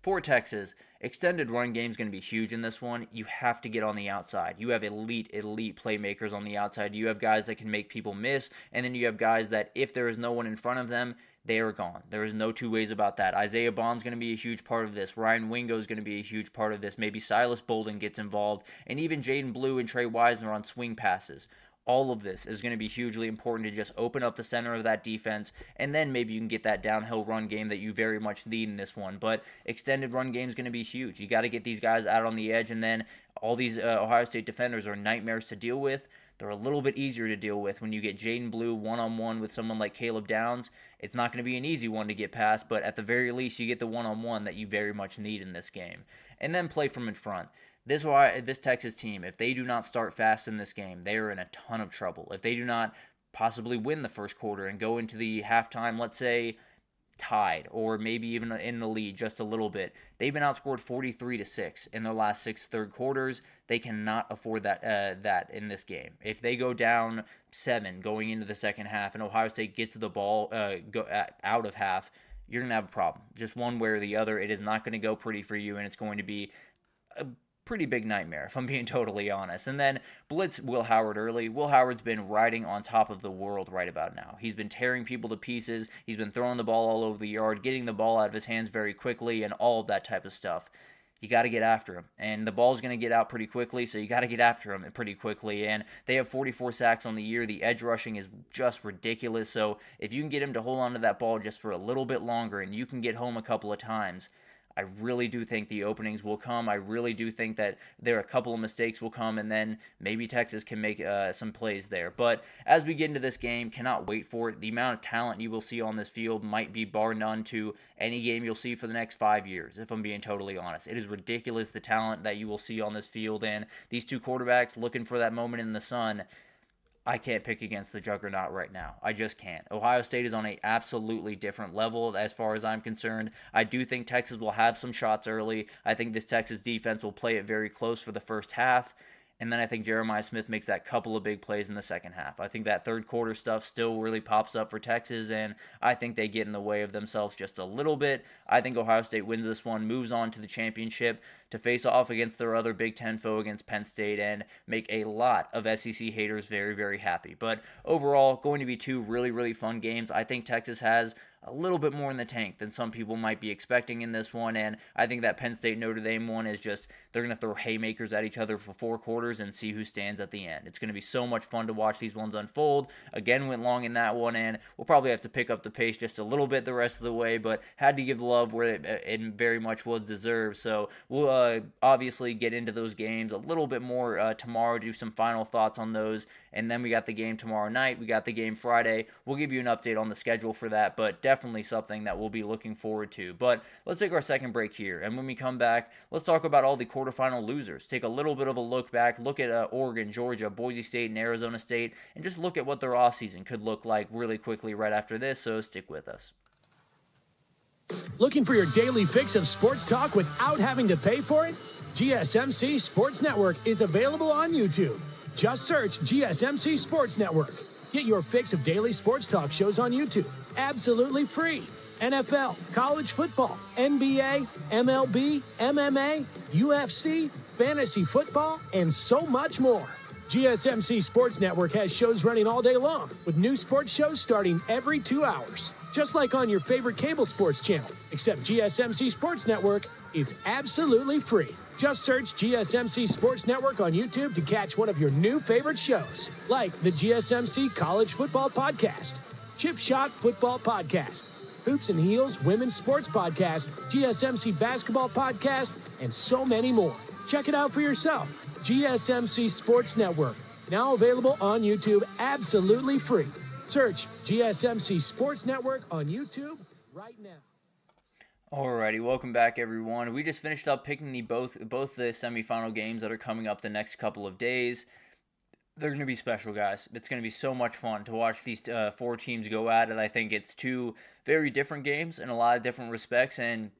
For Texas, extended run game is going to be huge in this one. You have to get on the outside. You have elite playmakers on the outside. You have guys that can make people miss, and then you have guys that if there is no one in front of them, they are gone. There is no two ways about that. Isaiah Bond's going to be a huge part of this. Ryan Wingo is going to be a huge part of this. Maybe Silas Bolden gets involved, and even Jaden Blue and Trey Wiseman on swing passes. All of this is going to be hugely important to just open up the center of that defense, and then maybe you can get that downhill run game that you very much need in this one. But extended run game is going to be huge. You got to get these guys out on the edge, and then all these Ohio State defenders are nightmares to deal with. They're a little bit easier to deal with when you get Jaden Blue one-on-one with someone like Caleb Downs. It's not going to be an easy one to get past, but at the very least, you get the one-on-one that you very much need in this game. And then play from in front. This Texas team, if they do not start fast in this game, they are in a ton of trouble. If they do not possibly win the first quarter and go into the halftime, let's say, tied or maybe even in the lead just a little bit. They've been outscored 43-6 in their last 6 third quarters. They cannot afford that in this game. If they go down 7 going into the second half and Ohio State gets the ball out of half, you're going to have a problem. Just one way or the other, it is not going to go pretty for you, and it's going to be a pretty big nightmare, if I'm being totally honest. And then blitz Will Howard early. Will Howard's been riding on top of the world right about now. He's been tearing people to pieces. He's been throwing the ball all over the yard, getting the ball out of his hands very quickly, and all of that type of stuff. You got to get after him. And the ball's going to get out pretty quickly, so you got to get after him pretty quickly. And they have 44 sacks on the year. The edge rushing is just ridiculous. So if you can get him to hold on to that ball just for a little bit longer and you can get home a couple of times, I really do think the openings will come. I really do think that there are a couple of mistakes will come, and then maybe Texas can make some plays there. But as we get into this game, cannot wait for it. The amount of talent you will see on this field might be bar none to any game you'll see for the next 5 years, if I'm being totally honest. It is ridiculous the talent that you will see on this field, and these two quarterbacks looking for that moment in the sun. I can't pick against the juggernaut right now. I just can't. Ohio State is on an absolutely different level as far as I'm concerned. I do think Texas will have some shots early. I think this Texas defense will play it very close for the first half. And then I think Jeremiah Smith makes that couple of big plays in the second half. I think that third quarter stuff still really pops up for Texas, and I think they get in the way of themselves just a little bit. I think Ohio State wins this one, moves on to the championship to face off against their other Big Ten foe against Penn State and make a lot of SEC haters very, very happy. But overall, going to be two really, really fun games. I think Texas has a little bit more in the tank than some people might be expecting in this one, and I think that Penn State Notre Dame one is just, they're going to throw haymakers at each other for 4 quarters and see who stands at the end. It's going to be so much fun to watch these ones unfold. Again, went long in that one, and we'll probably have to pick up the pace just a little bit the rest of the way, but had to give love where it very much was deserved. So we'll obviously get into those games a little bit more tomorrow, do some final thoughts on those, and then we got the game tomorrow night. We got the game Friday. We'll give you an update on the schedule for that, but definitely something that we'll be looking forward to. But let's take our second break here, and when we come back, let's talk about all the quarterfinal losers. Take a little bit of a look back, look at Oregon, Georgia, Boise State, and Arizona State, and just look at what their offseason could look like really quickly right after this, so stick with us. Looking for your daily fix of sports talk without having to pay for it? GSMC Sports Network is available on YouTube. Just search GSMC Sports Network. Get your fix of daily sports talk shows on YouTube, absolutely free. NFL, college football, NBA, MLB, MMA, UFC, fantasy football, and so much more. GSMC Sports Network has shows running all day long, with new sports shows starting every 2 hours. Just like on your favorite cable sports channel, except GSMC Sports Network is absolutely free. Just search GSMC Sports Network on YouTube to catch one of your new favorite shows, like the GSMC College Football Podcast, Chip Shot Football Podcast, Hoops and Heels Women's Sports Podcast, GSMC Basketball Podcast, and so many more. Check it out for yourself. GSMC Sports Network, now available on YouTube absolutely free. Search GSMC Sports Network on YouTube right now. Alrighty, welcome back everyone. We just finished up picking both the semifinal games that are coming up the next couple of days. They're going to be special, guys. It's going to be so much fun to watch these 4 teams go at it. I think it's 2 very different games in a lot of different respects, and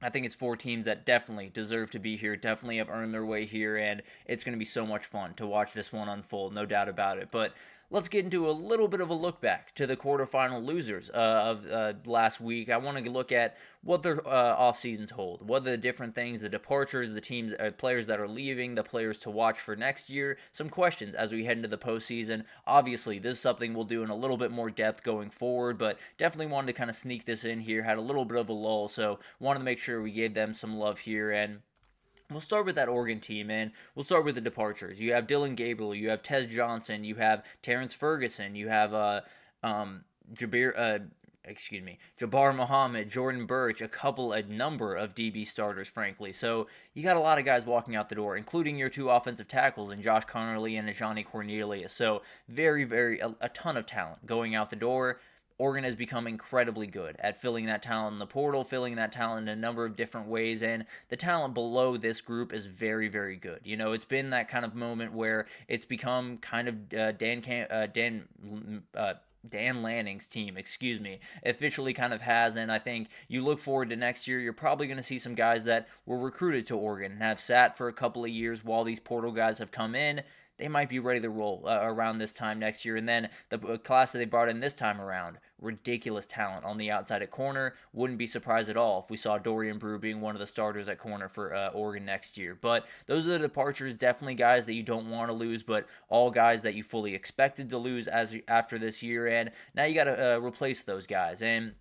I think it's 4 teams that definitely deserve to be here, definitely have earned their way here, and it's going to be so much fun to watch this one unfold, no doubt about it. But let's get into a little bit of a look back to the quarterfinal losers of last week. I want to look at what their off seasons hold, what are the different things, the departures, the teams, players that are leaving, the players to watch for next year, some questions as we head into the postseason. Obviously, this is something we'll do in a little bit more depth going forward, but definitely wanted to kind of sneak this in here, had a little bit of a lull, so wanted to make sure we gave them some love here. And we'll start with that Oregon team, and we'll start with the departures. You have Dylan Gabriel, you have Tez Johnson, you have Terrence Ferguson, you have Jabbar Muhammad, Jordan Birch, a number of DB starters, frankly. So you got a lot of guys walking out the door, including your 2 offensive tackles in Josh Connerly and Johnny Cornelius. So a ton of talent going out the door. Oregon has become incredibly good at filling that talent in the portal, filling that talent in a number of different ways, and the talent below this group is very, very good. You know, it's been that kind of moment where it's become kind of Dan Lanning's team, officially kind of has, and I think you look forward to next year, you're probably going to see some guys that were recruited to Oregon and have sat for a couple of years while these portal guys have come in. They might be ready to roll around this time next year. And then the class that they brought in this time around, ridiculous talent on the outside at corner. Wouldn't be surprised at all if we saw Dorian Brew being one of the starters at corner for Oregon next year. But those are the departures, definitely guys that you don't want to lose, but all guys that you fully expected to lose after this year. And now you got to replace those guys. And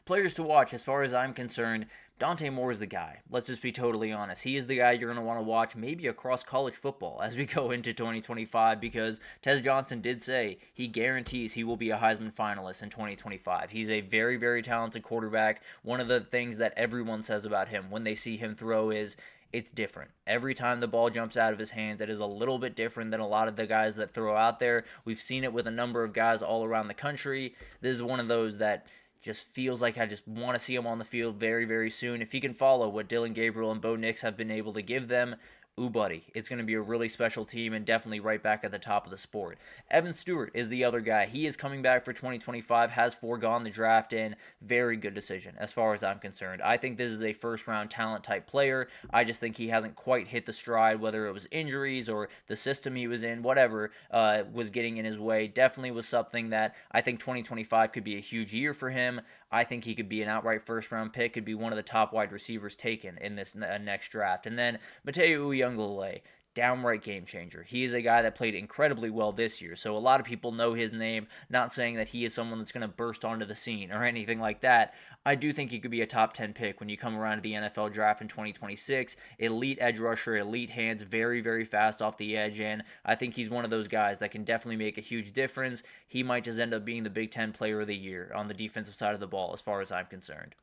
Players to watch, as far as I'm concerned, Dante Moore is the guy. Let's just be totally honest. He is the guy you're going to want to watch maybe across college football as we go into 2025, because Tez Johnson did say he guarantees he will be a Heisman finalist in 2025. He's a very, very talented quarterback. One of the things that everyone says about him when they see him throw is it's different. Every time the ball jumps out of his hands, it is a little bit different than a lot of the guys that throw out there. We've seen it with a number of guys all around the country. This is one of those that just feels like I just want to see him on the field very, very soon. If he can follow what Dillon Gabriel and Bo Nix have been able to give them, ooh, buddy, it's going to be a really special team and definitely right back at the top of the sport. Evan Stewart is the other guy. He is coming back for 2025, has foregone the draft, and very good decision as far as I'm concerned. I think this is a first-round talent-type player. I just think he hasn't quite hit the stride, whether it was injuries or the system he was in, whatever was getting in his way. Definitely was something that I think 2025 could be a huge year for him. I think he could be an outright first-round pick, could be one of the top wide receivers taken in this next draft. And then Mateo Uyunglele, downright game changer. He is a guy that played incredibly well this year, so a lot of people know his name, not saying that he is someone that's going to burst onto the scene or anything like that. I do think he could be a top 10 pick when you come around to the NFL draft in 2026. Elite edge rusher, elite hands, very, very fast off the edge, and I think he's one of those guys that can definitely make a huge difference. He might just end up being the Big Ten Player of the Year on the defensive side of the ball as far as I'm concerned.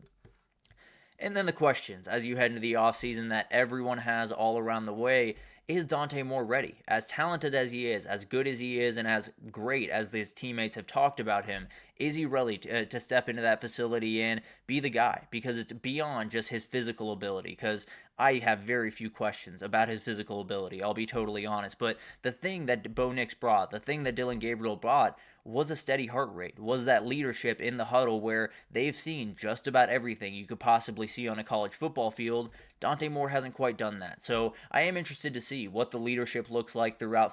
And then the questions as you head into the offseason that everyone has all around the way. Is Dante Moore ready? As talented as he is, as good as he is, and as great as his teammates have talked about him, is he ready to step into that facility and be the guy? Because it's beyond just his physical ability, because I have very few questions about his physical ability, I'll be totally honest. But the thing that Bo Nix brought, the thing that Dillon Gabriel brought, was a steady heart rate, was that leadership in the huddle where they've seen just about everything you could possibly see on a college football field. Dante Moore hasn't quite done that. So I am interested to see what the leadership looks like throughout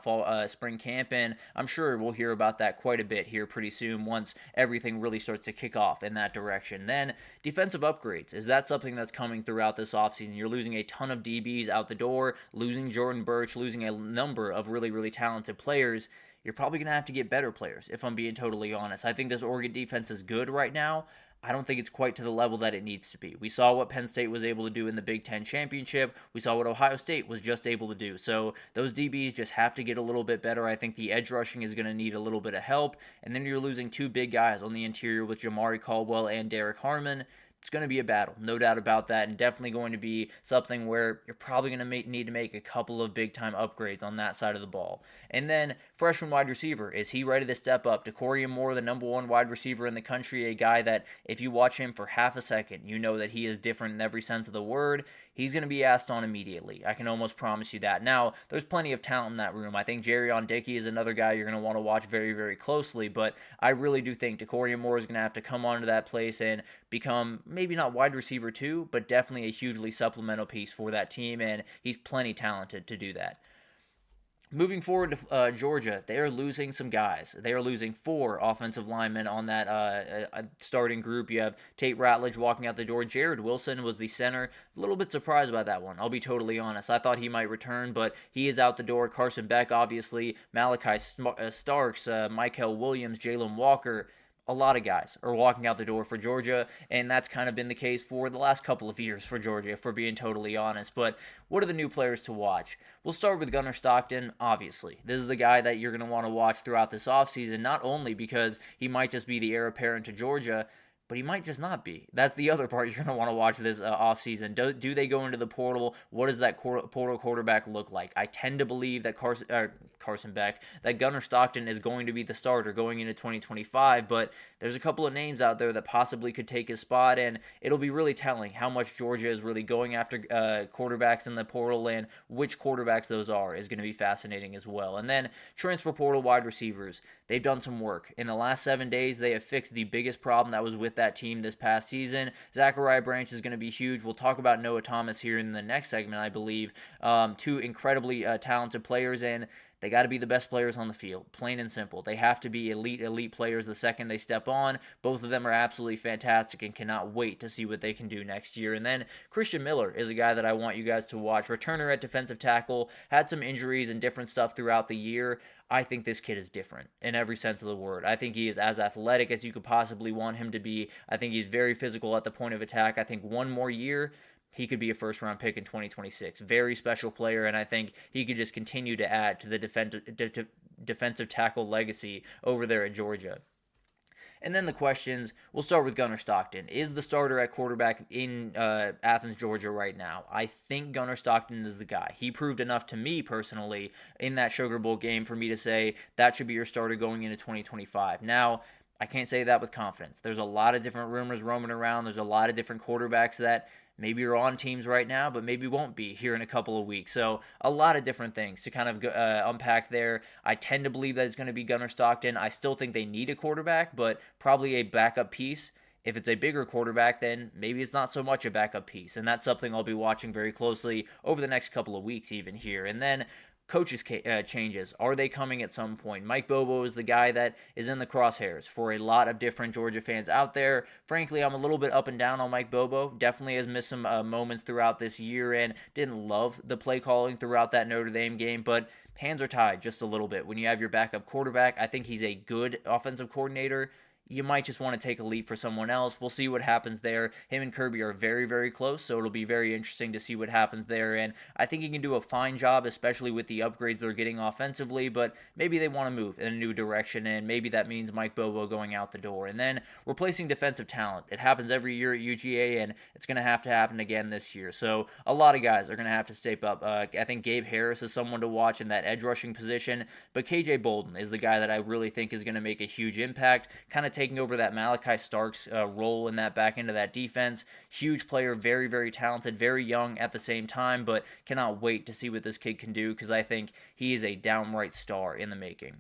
spring camp, and I'm sure we'll hear about that quite a bit here pretty soon once everything really starts to kick off in that direction. Then defensive upgrades. Is that something that's coming throughout this offseason? You're losing a ton of DBs out the door, losing Jordan Burch, losing a number of really, really talented players. You're probably going to have to get better players, if I'm being totally honest. I think this Oregon defense is good right now. I don't think it's quite to the level that it needs to be. We saw what Penn State was able to do in the Big Ten Championship. We saw what Ohio State was just able to do. So those DBs just have to get a little bit better. I think the edge rushing is going to need a little bit of help. And then you're losing two big guys on the interior with Jamari Caldwell and Derek Harmon. It's going to be a battle, no doubt about that, and definitely going to be something where you're probably going to need to make a couple of big-time upgrades on that side of the ball. And then freshman wide receiver, is he ready to step up? DeCorian Moore, the number one wide receiver in the country, a guy that if you watch him for half a second, you know that he is different in every sense of the word. He's going to be asked on immediately. I can almost promise you that. Now, there's plenty of talent in that room. I think Jerrion Dickey is another guy you're going to want to watch very, very closely, but I really do think DeCorian Moore is going to have to come onto that place and become maybe not wide receiver 2, but definitely a hugely supplemental piece for that team, and he's plenty talented to do that. Moving forward to Georgia, they are losing some guys. They are losing 4 offensive linemen on that starting group. You have Tate Ratledge walking out the door. Jared Wilson was the center. A little bit surprised by that one, I'll be totally honest. I thought he might return, but he is out the door. Carson Beck, obviously. Malachi Starks, Michael Williams, Jalen Walker. A lot of guys are walking out the door for Georgia, and that's kind of been the case for the last couple of years for Georgia, if we're being totally honest. But what are the new players to watch? We'll start with Gunnar Stockton, obviously. This is the guy that you're going to want to watch throughout this offseason, not only because he might just be the heir apparent to Georgia, but he might just not be. That's the other part you're going to want to watch this offseason. Do they go into the portal? What does that portal quarterback look like? I tend to believe that Carson Beck, that Gunnar Stockton is going to be the starter going into 2025, but there's a couple of names out there that possibly could take his spot, and it'll be really telling how much Georgia is really going after quarterbacks in the portal, and which quarterbacks those are is going to be fascinating as well. And then transfer portal wide receivers. They've done some work. In the last 7 days, they have fixed the biggest problem that was with that team this past season. Zachariah Branch is going to be huge. We'll talk about Noah Thomas here in the next segment, I believe. 2 incredibly talented players, and they got to be the best players on the field, plain and simple. They have to be elite players the second they step on. Both of them are absolutely fantastic and cannot wait to see what they can do next year. And then Christian Miller is a guy that I want you guys to watch. Returner at defensive tackle, had some injuries and different stuff throughout the year. I think this kid is different in every sense of the word. I think he is as athletic as you could possibly want him to be. I think he's very physical at the point of attack. I think one more year, he could be a first-round pick in 2026. Very special player, and I think he could just continue to add to the defensive tackle legacy over there at Georgia. And then the questions, we'll start with Gunnar Stockton. Is the starter at quarterback in Athens, Georgia right now? I think Gunnar Stockton is the guy. He proved enough to me personally in that Sugar Bowl game for me to say that should be your starter going into 2025. Now, I can't say that with confidence. There's a lot of different rumors roaming around. There's a lot of different quarterbacks that maybe are on teams right now, but maybe won't be here in a couple of weeks. So a lot of different things to kind of unpack there. I tend to believe that it's going to be Gunnar Stockton. I still think they need a quarterback, but probably a backup piece. If it's a bigger quarterback, then maybe it's not so much a backup piece. And that's something I'll be watching very closely over the next couple of weeks even here. And then coaches changes. Are they coming at some point? Mike Bobo is the guy that is in the crosshairs for a lot of different Georgia fans out there. Frankly, I'm a little bit up and down on Mike Bobo. Definitely has missed some moments throughout this year and didn't love the play calling throughout that Notre Dame game, but hands are tied just a little bit. When you have your backup quarterback, I think he's a good offensive coordinator. You might just want to take a leap for someone else. We'll see what happens there. Him and Kirby are very, very close, so it'll be very interesting to see what happens there. And I think he can do a fine job, especially with the upgrades they're getting offensively, but maybe they want to move in a new direction, and maybe that means Mike Bobo going out the door. And then replacing defensive talent. It happens every year at UGA, and it's going to happen again this year. So a lot of guys are going to have to step up. I think Gabe Harris is someone to watch in that edge rushing position, but KJ Bolden is the guy that I really think is going to make a huge impact, kind of taking over that Malachi Starks role in that back end of that defense. Huge player, very, very talented, very young at the same time, but cannot wait to see what this kid can do because I think he is a downright star in the making.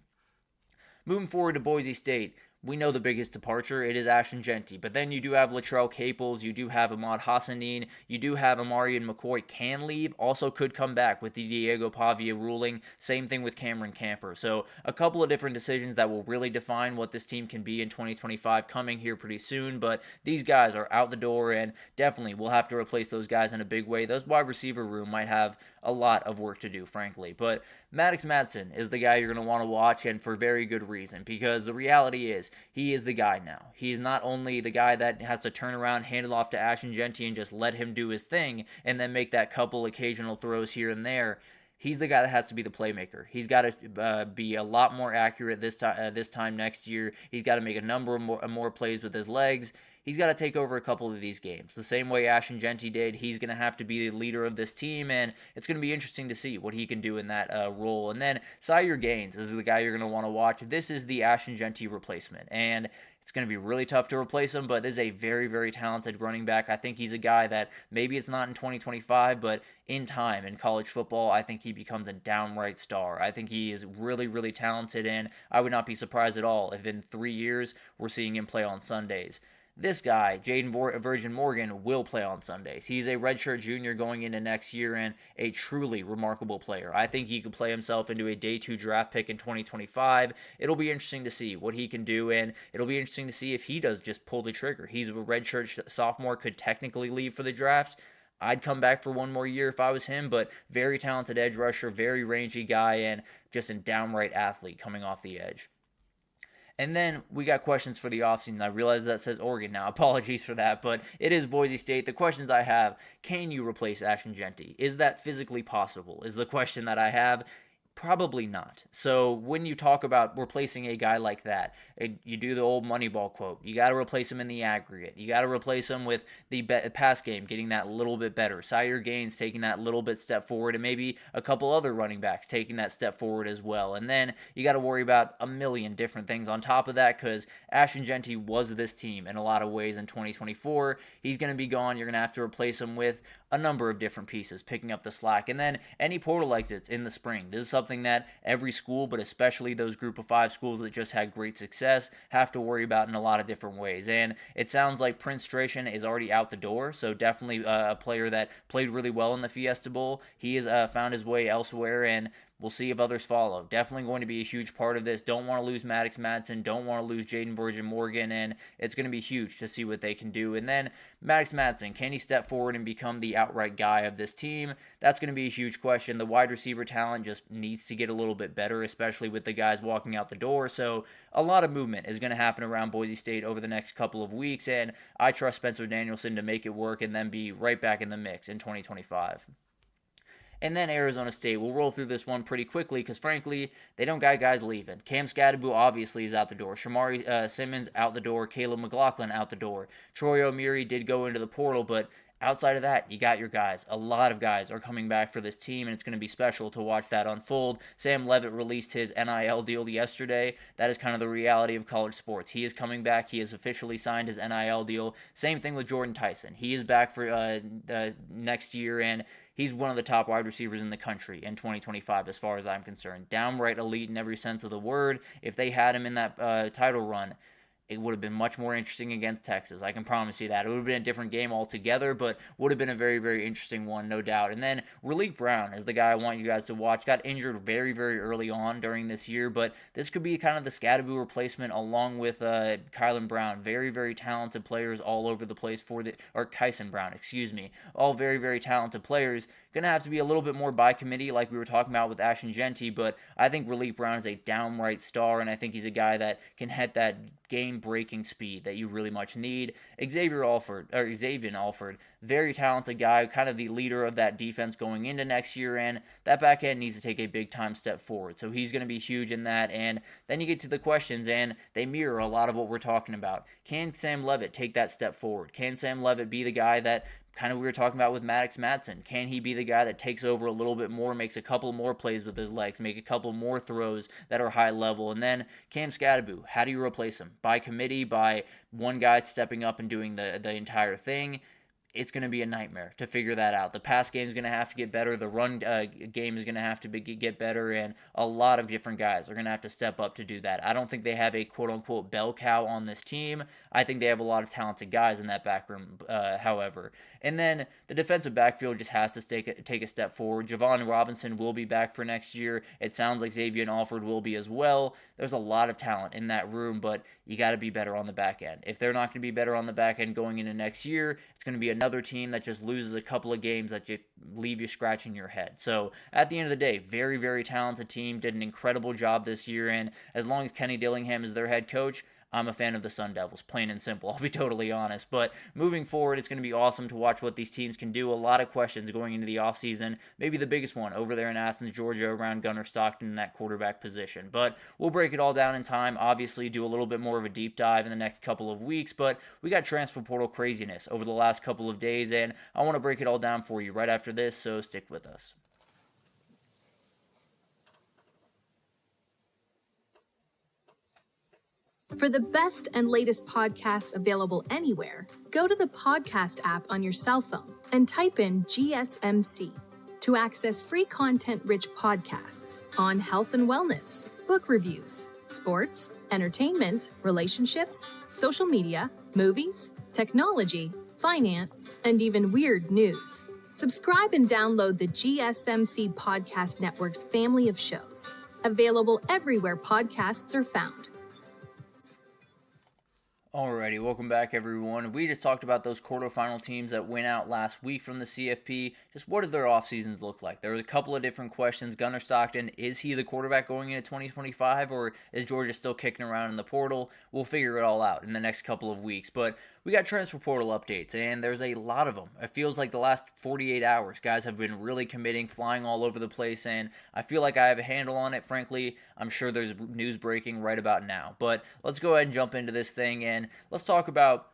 Moving forward to Boise State, we know the biggest departure, it is Ashton Jeanty, but then you do have Latrell Caples, you do have Ahmad Hassanin, you do have Amarian McCoy can leave, also could come back with the Diego Pavia ruling, same thing with Cameron Camper. So a couple of different decisions that will really define what this team can be in 2025 coming here pretty soon, but these guys are out the door and definitely we'll have to replace those guys in a big way. Those wide receiver room might have a lot of work to do, frankly, but Maddox Madsen is the guy you're going to want to watch, and for very good reason, because the reality is he is the guy now. He's not only the guy that has to turn around, hand it off to Ashton Jeanty and just let him do his thing and then make that couple occasional throws here and there. He's the guy that has to be the playmaker. He's got to be a lot more accurate this time next year. He's got to make a number of more plays with his legs. He's got to take over a couple of these games. The same way Ashton Jeanty did, he's going to have to be the leader of this team, and it's going to be interesting to see what he can do in that role. And then Sire Gaines is the guy you're going to want to watch. This is the Ashton Jeanty replacement, and it's going to be really tough to replace him, but this is a very, very talented running back. I think he's a guy that maybe it's not in 2025, but in time in college football, I think he becomes a downright star. I think he is really, really talented, and I would not be surprised at all if in 3 years we're seeing him play on Sundays. This guy, Jaden Virgin Morgan, will play on Sundays. He's a redshirt junior going into next year and a truly remarkable player. I think he could play himself into a day 2 draft pick in 2025. It'll be interesting to see what he can do, and it'll be interesting to see if he does just pull the trigger. He's a redshirt sophomore, could technically leave for the draft. I'd come back for one more year if I was him, but very talented edge rusher, very rangy guy, and just a downright athlete coming off the edge. And then we got questions for the offseason. I realize that says Oregon now. Apologies for that, but it is Boise State. The questions I have, can you replace Ashton Jeanty? Is that physically possible? Is the question that I have. Probably not. So when you talk about replacing a guy like that, you do the old Moneyball quote. You got to replace him in the aggregate. You got to replace him with the pass game, getting that little bit better. Sire Gaines taking that little bit step forward, and maybe a couple other running backs taking that step forward as well. And then you got to worry about a million different things on top of that, because Ashton Jeanty was this team in a lot of ways in 2024. He's going to be gone. You're going to have to replace him with a number of different pieces picking up the slack. And then any portal exits in the spring. This is something that every school, but especially those group of 5 schools that just had great success, have to worry about in a lot of different ways. And it sounds like Prince Strachan is already out the door, so definitely a player that played really well in the Fiesta Bowl. He has found his way elsewhere, and we'll see if others follow. Definitely going to be a huge part of this. Don't want to lose Maddox Madsen. Don't want to lose Jaden Virgin Morgan. And it's going to be huge to see what they can do. And then Maddox Madsen, can he step forward and become the outright guy of this team? That's going to be a huge question. The wide receiver talent just needs to get a little bit better, especially with the guys walking out the door. So a lot of movement is going to happen around Boise State over the next couple of weeks. And I trust Spencer Danielson to make it work and then be right back in the mix in 2025. And then Arizona State. We'll roll through this one pretty quickly because, frankly, they don't got guys leaving. Cam Scadaboo obviously is out the door. Shamari Simmons out the door. Caleb McLaughlin out the door. Troy O'Meary did go into the portal, but outside of that, you got your guys. A lot of guys are coming back for this team, and it's going to be special to watch that unfold. Sam Levitt released his NIL deal yesterday. That is kind of the reality of college sports. He is coming back. He has officially signed his NIL deal. Same thing with Jordan Tyson. He is back for next year, and he's one of the top wide receivers in the country in 2025 as far as I'm concerned. Downright elite in every sense of the word. If they had him in that title run, it would have been much more interesting against Texas. I can promise you that. It would have been a different game altogether, but would have been a very, very interesting one, no doubt. And then Raleek Brown is the guy I want you guys to watch. Got injured very, very early on during this year, but this could be kind of the Scadaboo replacement along with Kylan Brown. Very, very talented players all over the place or Kyson Brown, excuse me. All very, very talented players. Going to have to be a little bit more by committee like we were talking about with Ashton Genty, but I think Raleek Brown is a downright star, and I think he's a guy that can hit that game-breaking speed that you really much need. Xavier Alford, very talented guy, kind of the leader of that defense going into next year, and that back end needs to take a big-time step forward. So he's going to be huge in that, and then you get to the questions, and they mirror a lot of what we're talking about. Can Sam Levitt take that step forward? Can Sam Levitt be the guy that kind of we were talking about with Maddox Madsen? Can he be the guy that takes over a little bit more, makes a couple more plays with his legs, make a couple more throws that are high level? And then Cam Scadaboo, how do you replace him? By committee, by one guy stepping up and doing the entire thing? It's going to be a nightmare to figure that out. The pass game is going to have to get better. The run game is going to have to get better, and a lot of different guys are going to have to step up to do that. I don't think they have a quote-unquote bell cow on this team. I think they have a lot of talented guys in that back room, however. And then the defensive backfield just has to take a step forward. Javon Robinson will be back for next year. It sounds like Xavier Alford will be as well. There's a lot of talent in that room, but you got to be better on the back end. If they're not going to be better on the back end going into next year, it's going to be another team that just loses a couple of games that leave you scratching your head. So at the end of the day, very, very talented team, did an incredible job this year, and as long as Kenny Dillingham is their head coach, I'm a fan of the Sun Devils, plain and simple. I'll be totally honest. But moving forward, it's going to be awesome to watch what these teams can do. A lot of questions going into the offseason. Maybe the biggest one over there in Athens, Georgia, around Gunnar Stockton in that quarterback position. But we'll break it all down in time. Obviously, do a little bit more of a deep dive in the next couple of weeks. But we got transfer portal craziness over the last couple of days, and I want to break it all down for you right after this, so stick with us. For the best and latest podcasts available anywhere, go to the podcast app on your cell phone and type in GSMC to access free content-rich podcasts on health and wellness, book reviews, sports, entertainment, relationships, social media, movies, technology, finance, and even weird news. Subscribe and download the GSMC Podcast Network's family of shows, available everywhere podcasts are found. Alrighty, welcome back everyone. We just talked about those quarterfinal teams that went out last week from the CFP. Just what did their off seasons look like? There was a couple of different questions. Gunnar Stockton, is he the quarterback going into 2025, or is Georgia still kicking around in the portal? We'll figure it all out in the next couple of weeks. But we got transfer portal updates, and there's a lot of them. It feels like the last 48 hours, guys have been really committing, flying all over the place, and I feel like I have a handle on it. Frankly, I'm sure there's news breaking right about now. But let's go ahead and jump into this thing, and let's talk about,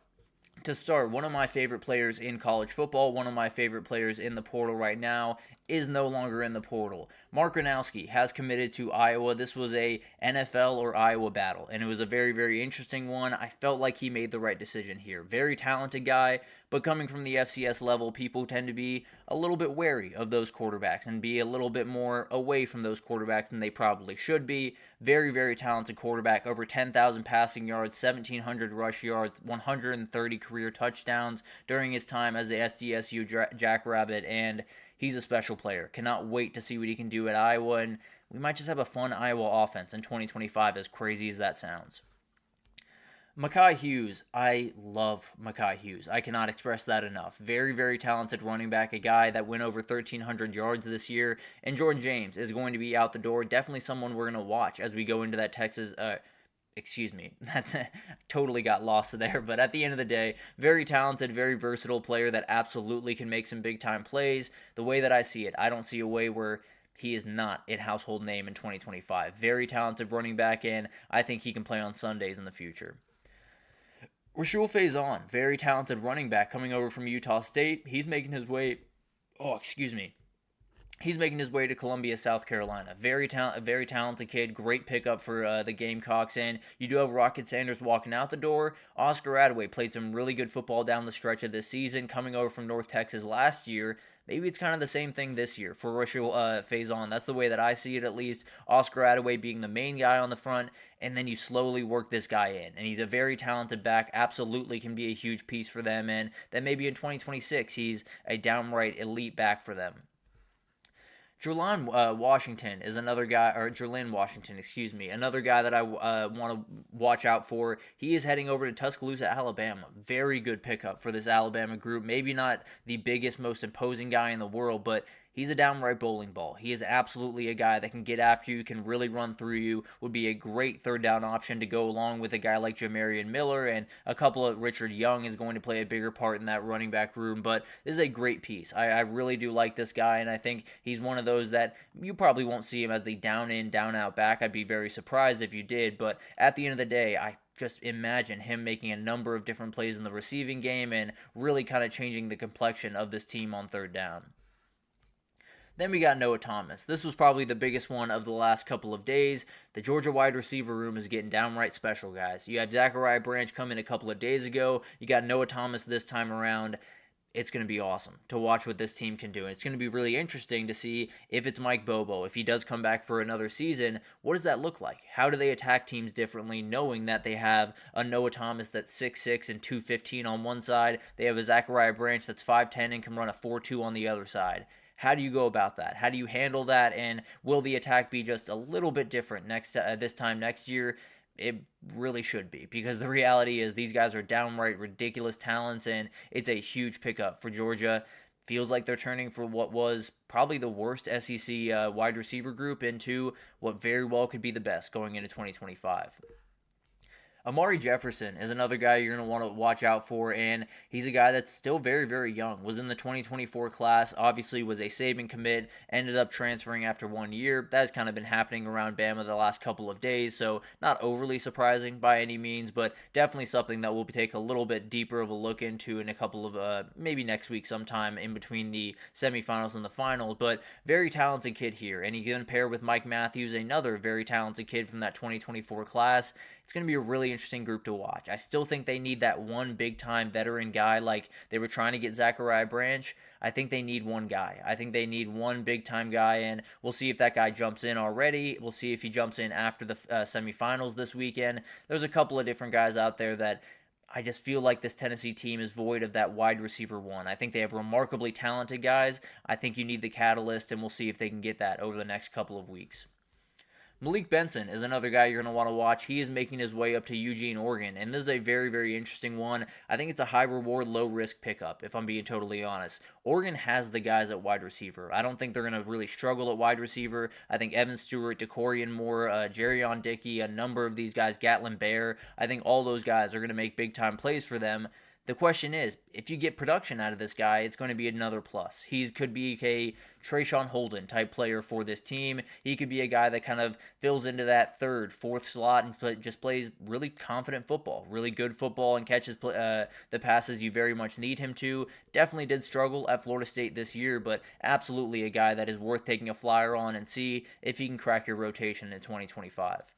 to start, one of my favorite players in college football, one of my favorite players in the portal right now, is no longer in the portal. Mark Gronowski has committed to Iowa. This was a NFL or Iowa battle, and it was a very, very interesting one. I felt like he made the right decision here. Very talented guy, but coming from the FCS level, people tend to be a little bit wary of those quarterbacks and be a little bit more away from those quarterbacks than they probably should be. Very, very talented quarterback, over 10,000 passing yards, 1,700 rush yards, 130 career touchdowns during his time as the SDSU Jackrabbit, and he's a special player. Cannot wait to see what he can do at Iowa, and we might just have a fun Iowa offense in 2025, as crazy as that sounds. Mekhi Hughes, I love Mekhi Hughes. I cannot express that enough. Very, very talented running back, a guy that went over 1,300 yards this year, and Jordan James is going to be out the door. Definitely someone we're going to watch as we go into that Texas, that's totally got lost there, but at the end of the day, very talented, very versatile player that absolutely can make some big-time plays. The way that I see it, I don't see a way where he is not a household name in 2025. Very talented running back, and I think he can play on Sundays in the future. Rashul Faison, very talented running back coming over from Utah State. He's making his way to Columbia, South Carolina. Very talented kid. Great pickup for the Gamecocks. And you do have Rocket Sanders walking out the door. Oscar Adaway played some really good football down the stretch of this season, coming over from North Texas last year. Maybe it's kind of the same thing this year for Rashul Faison. That's the way that I see it, at least. Oscar Adaway being the main guy on the front, and then you slowly work this guy in. And he's a very talented back, absolutely can be a huge piece for them, and then maybe in 2026 he's a downright elite back for them. Jerlin Washington, another guy that I want to watch out for. He is heading over to Tuscaloosa, Alabama. Very good pickup for this Alabama group. Maybe not the biggest, most imposing guy in the world, but he's a downright bowling ball. He is absolutely a guy that can get after you, can really run through you, would be a great third down option to go along with a guy like Jamarian Miller, and a couple of Richard Young is going to play a bigger part in that running back room, but this is a great piece. I really do like this guy, and I think he's one of those that you probably won't see him as the down-in, down-out back. I'd be very surprised if you did, but at the end of the day, I just imagine him making a number of different plays in the receiving game and really kind of changing the complexion of this team on third down. Then we got Noah Thomas. This was probably the biggest one of the last couple of days. The Georgia wide receiver room is getting downright special, guys. You had Zachariah Branch come in a couple of days ago. You got Noah Thomas this time around. It's going to be awesome to watch what this team can do. And it's going to be really interesting to see if it's Mike Bobo. If he does come back for another season, what does that look like? How do they attack teams differently, knowing that they have a Noah Thomas that's 6'6" and 215 on one side. They have a Zachariah Branch that's 5'10" and can run a 4.2 on the other side. How do you go about that? How do you handle that? And will the attack be just a little bit different this time next year? It really should be, because the reality is these guys are downright ridiculous talents, and it's a huge pickup for Georgia. Feels like they're turning for what was probably the worst SEC wide receiver group into what very well could be the best going into 2025. Amari Jefferson is another guy you're going to want to watch out for, and he's a guy that's still very, very young. Was in the 2024 class, obviously was a Saban commit, ended up transferring after 1 year. That has kind of been happening around Bama the last couple of days, so not overly surprising by any means, but definitely something that we'll take a little bit deeper of a look into in a couple of, maybe next week sometime in between the semifinals and the finals. But very talented kid here, and he can pair with Mike Matthews, another very talented kid from that 2024 class. It's going to be a really interesting group to watch. I still think they need that one big-time veteran guy like they were trying to get Zachariah Branch. I think they need one guy. I think they need one big-time guy, and we'll see if that guy jumps in already. We'll see if he jumps in after the semifinals this weekend. There's a couple of different guys out there that I just feel like this Tennessee team is void of that wide receiver one. I think they have remarkably talented guys. I think you need the catalyst, and we'll see if they can get that over the next couple of weeks. Malik Benson is another guy you're going to want to watch. He is making his way up to Eugene, Oregon, and this is a very, very interesting one. I think it's a high-reward, low-risk pickup, if I'm being totally honest. Oregon has the guys at wide receiver. I don't think they're going to really struggle at wide receiver. I think Evan Stewart, DeCorian Moore, Jerrion Dickey, a number of these guys, Gatlin Bear, I think all those guys are going to make big-time plays for them. The question is, if you get production out of this guy, it's going to be another plus. He could be a Trayshawn Holden type player for this team. He could be a guy that kind of fills into that third, fourth slot and just plays really confident football, really good football, and catches the passes you very much need him to. Definitely did struggle at Florida State this year, but absolutely a guy that is worth taking a flyer on and see if he can crack your rotation in 2025.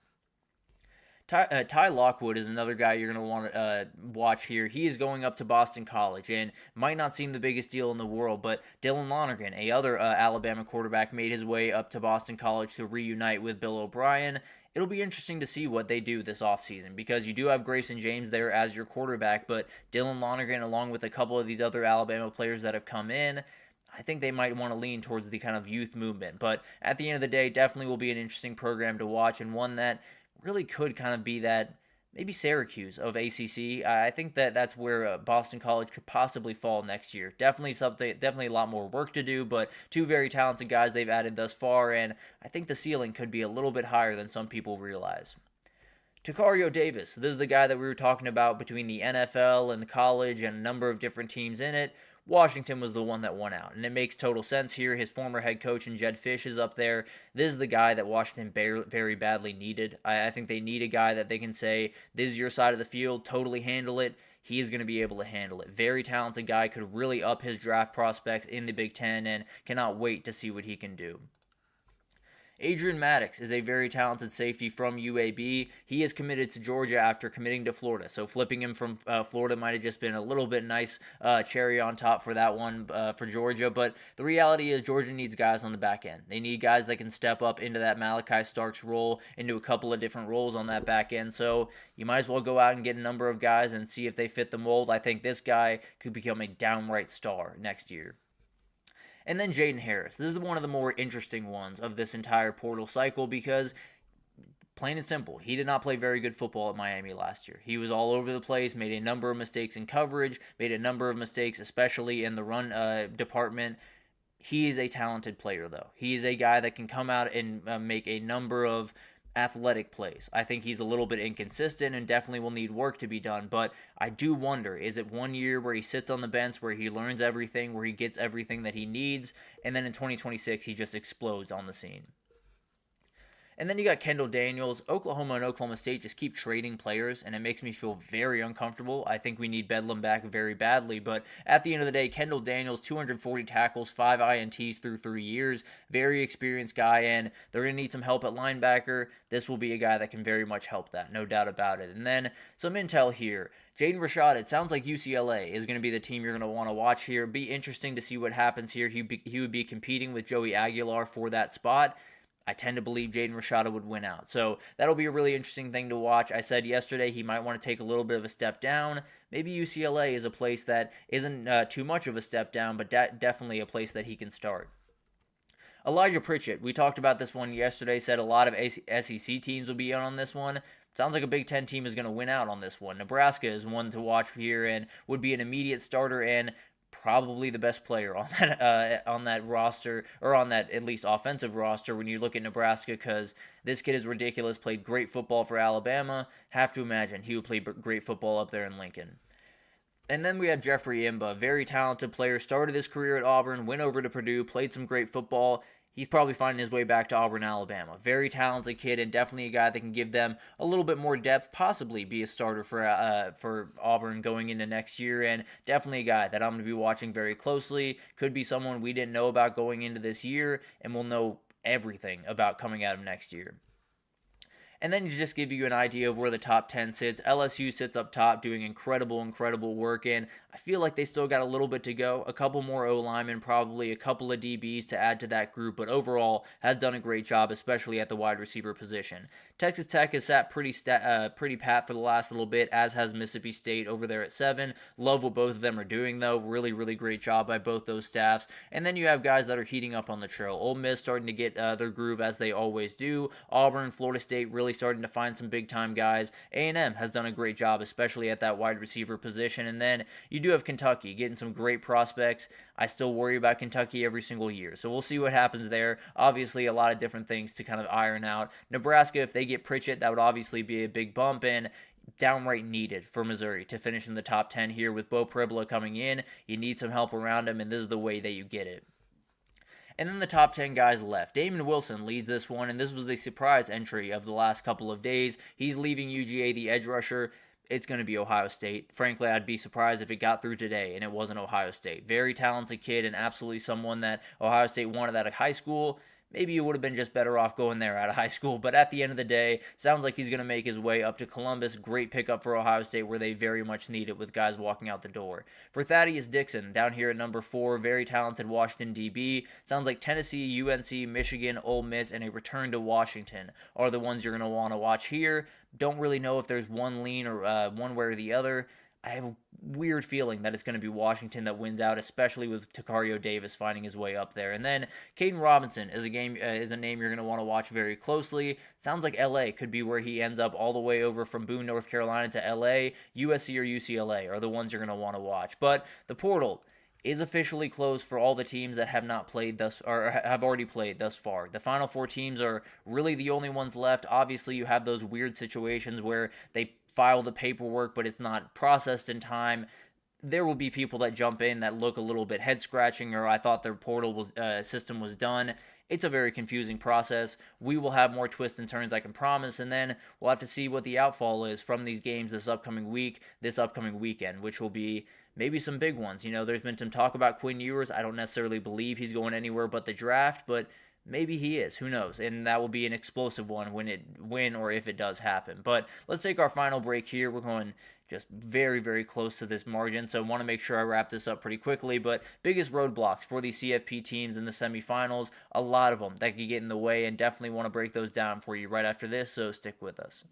Ty Lockwood is another guy you're going to want to watch here. He is going up to Boston College and might not seem the biggest deal in the world, but Dylan Lonergan, a other Alabama quarterback, made his way up to Boston College to reunite with Bill O'Brien. It'll be interesting to see what they do this offseason because you do have Grayson James there as your quarterback, but Dylan Lonergan, along with a couple of these other Alabama players that have come in, I think they might want to lean towards the kind of youth movement. But at the end of the day, definitely will be an interesting program to watch and one that really could kind of be that maybe Syracuse of ACC. I think that's where Boston College could possibly fall next year. Definitely a lot more work to do, but two very talented guys they've added thus far, and I think the ceiling could be a little bit higher than some people realize. Takario Davis, this is the guy that we were talking about between the NFL and the college and a number of different teams in it. Washington was the one that won out, and it makes total sense here. His former head coach and Jed Fish is up there. This is the guy that Washington very badly needed. I think they need a guy that they can say, this is your side of the field, totally handle it. He is going to be able to handle it. Very talented guy, could really up his draft prospects in the Big Ten, and cannot wait to see what he can do. Adrian Maddox is a very talented safety from UAB. He is committed to Georgia after committing to Florida, so flipping him from Florida might have just been a little bit nice cherry on top for that one for Georgia, but the reality is Georgia needs guys on the back end. They need guys that can step up into that Malachi Starks role, into a couple of different roles on that back end, so you might as well go out and get a number of guys and see if they fit the mold. I think this guy could become a downright star next year. And then Jaden Harris. This is one of the more interesting ones of this entire portal cycle because, plain and simple, he did not play very good football at Miami last year. He was all over the place, made a number of mistakes in coverage, made a number of mistakes, especially in the run department. He is a talented player, though. He is a guy that can come out and make a number of athletic plays. I think he's a little bit inconsistent and definitely will need work to be done, but I do wonder, is it 1 year where he sits on the bench, where he learns everything, where he gets everything that he needs, and then in 2026 he just explodes on the scene? And then you got Kendall Daniels. Oklahoma and Oklahoma State just keep trading players, and it makes me feel very uncomfortable. I think we need Bedlam back very badly, but at the end of the day, Kendall Daniels, 240 tackles, 5 INTs through 3 years, very experienced guy, and they're going to need some help at linebacker. This will be a guy that can very much help that, no doubt about it. And then some intel here. Jaden Rashad, it sounds like UCLA is going to be the team you're going to want to watch here. Be interesting to see what happens here. He would be competing with Joey Aguilar for that spot. I tend to believe Jaden Rashada would win out. So that'll be a really interesting thing to watch. I said yesterday he might want to take a little bit of a step down. Maybe UCLA is a place that isn't too much of a step down, but definitely a place that he can start. Elijah Pritchett, we talked about this one yesterday, said a lot of SEC teams will be in on this one. Sounds like a Big Ten team is going to win out on this one. Nebraska is one to watch here and would be an immediate starter and probably the best player on that roster, or on that at least offensive roster when you look at Nebraska, because this kid is ridiculous, played great football for Alabama. Have to imagine he would play great football up there in Lincoln. And then we have Jeffrey Imba, very talented player, started his career at Auburn, went over to Purdue, played some great football. He's probably finding his way back to Auburn, Alabama. Very talented kid and definitely a guy that can give them a little bit more depth, possibly be a starter for Auburn going into next year, and definitely a guy that I'm going to be watching very closely. Could be someone we didn't know about going into this year, and we'll know everything about coming out of next year. And then to just give you an idea of where the top 10 sits, LSU sits up top doing incredible work, and I feel like they still got a little bit to go. A couple more O-linemen, probably a couple of DBs to add to that group, but overall has done a great job, especially at the wide receiver position. Texas Tech has sat pretty pat for the last little bit, as has Mississippi State over there at 7. Love what both of them are doing, though. Really great job by both those staffs. And then you have guys that are heating up on the trail. Ole Miss starting to get their groove, as they always do. Auburn, Florida State really starting to find some big-time guys. A&M has done a great job, especially at that wide receiver position. And then you do have Kentucky getting some great prospects. I still worry about Kentucky every single year, so we'll see what happens there. Obviously, a lot of different things to kind of iron out. Nebraska, if they get Pritchett, that would obviously be a big bump, and downright needed for Missouri to finish in the top 10 here with Bo Pribula coming in. You need some help around him, and this is the way that you get it. And then the top 10 guys left. Damon Wilson leads this one, and this was the surprise entry of the last couple of days. He's leaving UGA, the edge rusher. It's going to be Ohio State. Frankly, I'd be surprised if it got through today and it wasn't Ohio State. Very talented kid and absolutely someone that Ohio State wanted out of high school. maybe you would have been just better off going there out of high school. But at the end of the day, sounds like he's going to make his way up to Columbus. Great pickup for Ohio State, where they very much need it with guys walking out the door. For Thaddeus Dixon, down here at number 4, very talented Washington DB. Sounds like Tennessee, UNC, Michigan, Ole Miss, and a return to Washington are the ones you're going to want to watch here. Don't really know if there's one lean or one way or the other. I have a weird feeling that it's going to be Washington that wins out, especially with Takario Davis finding his way up there. And then Caden Robinson is a name you're going to want to watch very closely. Sounds like LA could be where he ends up all the way over from Boone, North Carolina to LA. USC or UCLA are the ones you're going to want to watch. But the portal is officially closed for all the teams that have not played have already played thus far. The final 4 teams are really the only ones left. Obviously, you have those weird situations where they file the paperwork, but it's not processed in time. There will be people that jump in that look a little bit head-scratching, or I thought their portal system was done. It's a very confusing process. We will have more twists and turns, I can promise, and then we'll have to see what the outfall is from these games this upcoming weekend, which will be maybe some big ones. There's been some talk about Quinn Ewers. I don't necessarily believe he's going anywhere but the draft, but maybe he is. Who knows? And that will be an explosive one when or if it does happen. But let's take our final break here. We're going just very, very close to this margin, so I want to make sure I wrap this up pretty quickly. But biggest roadblocks for these CFP teams in the semifinals, a lot of them that could get in the way, and definitely want to break those down for you right after this, so stick with us.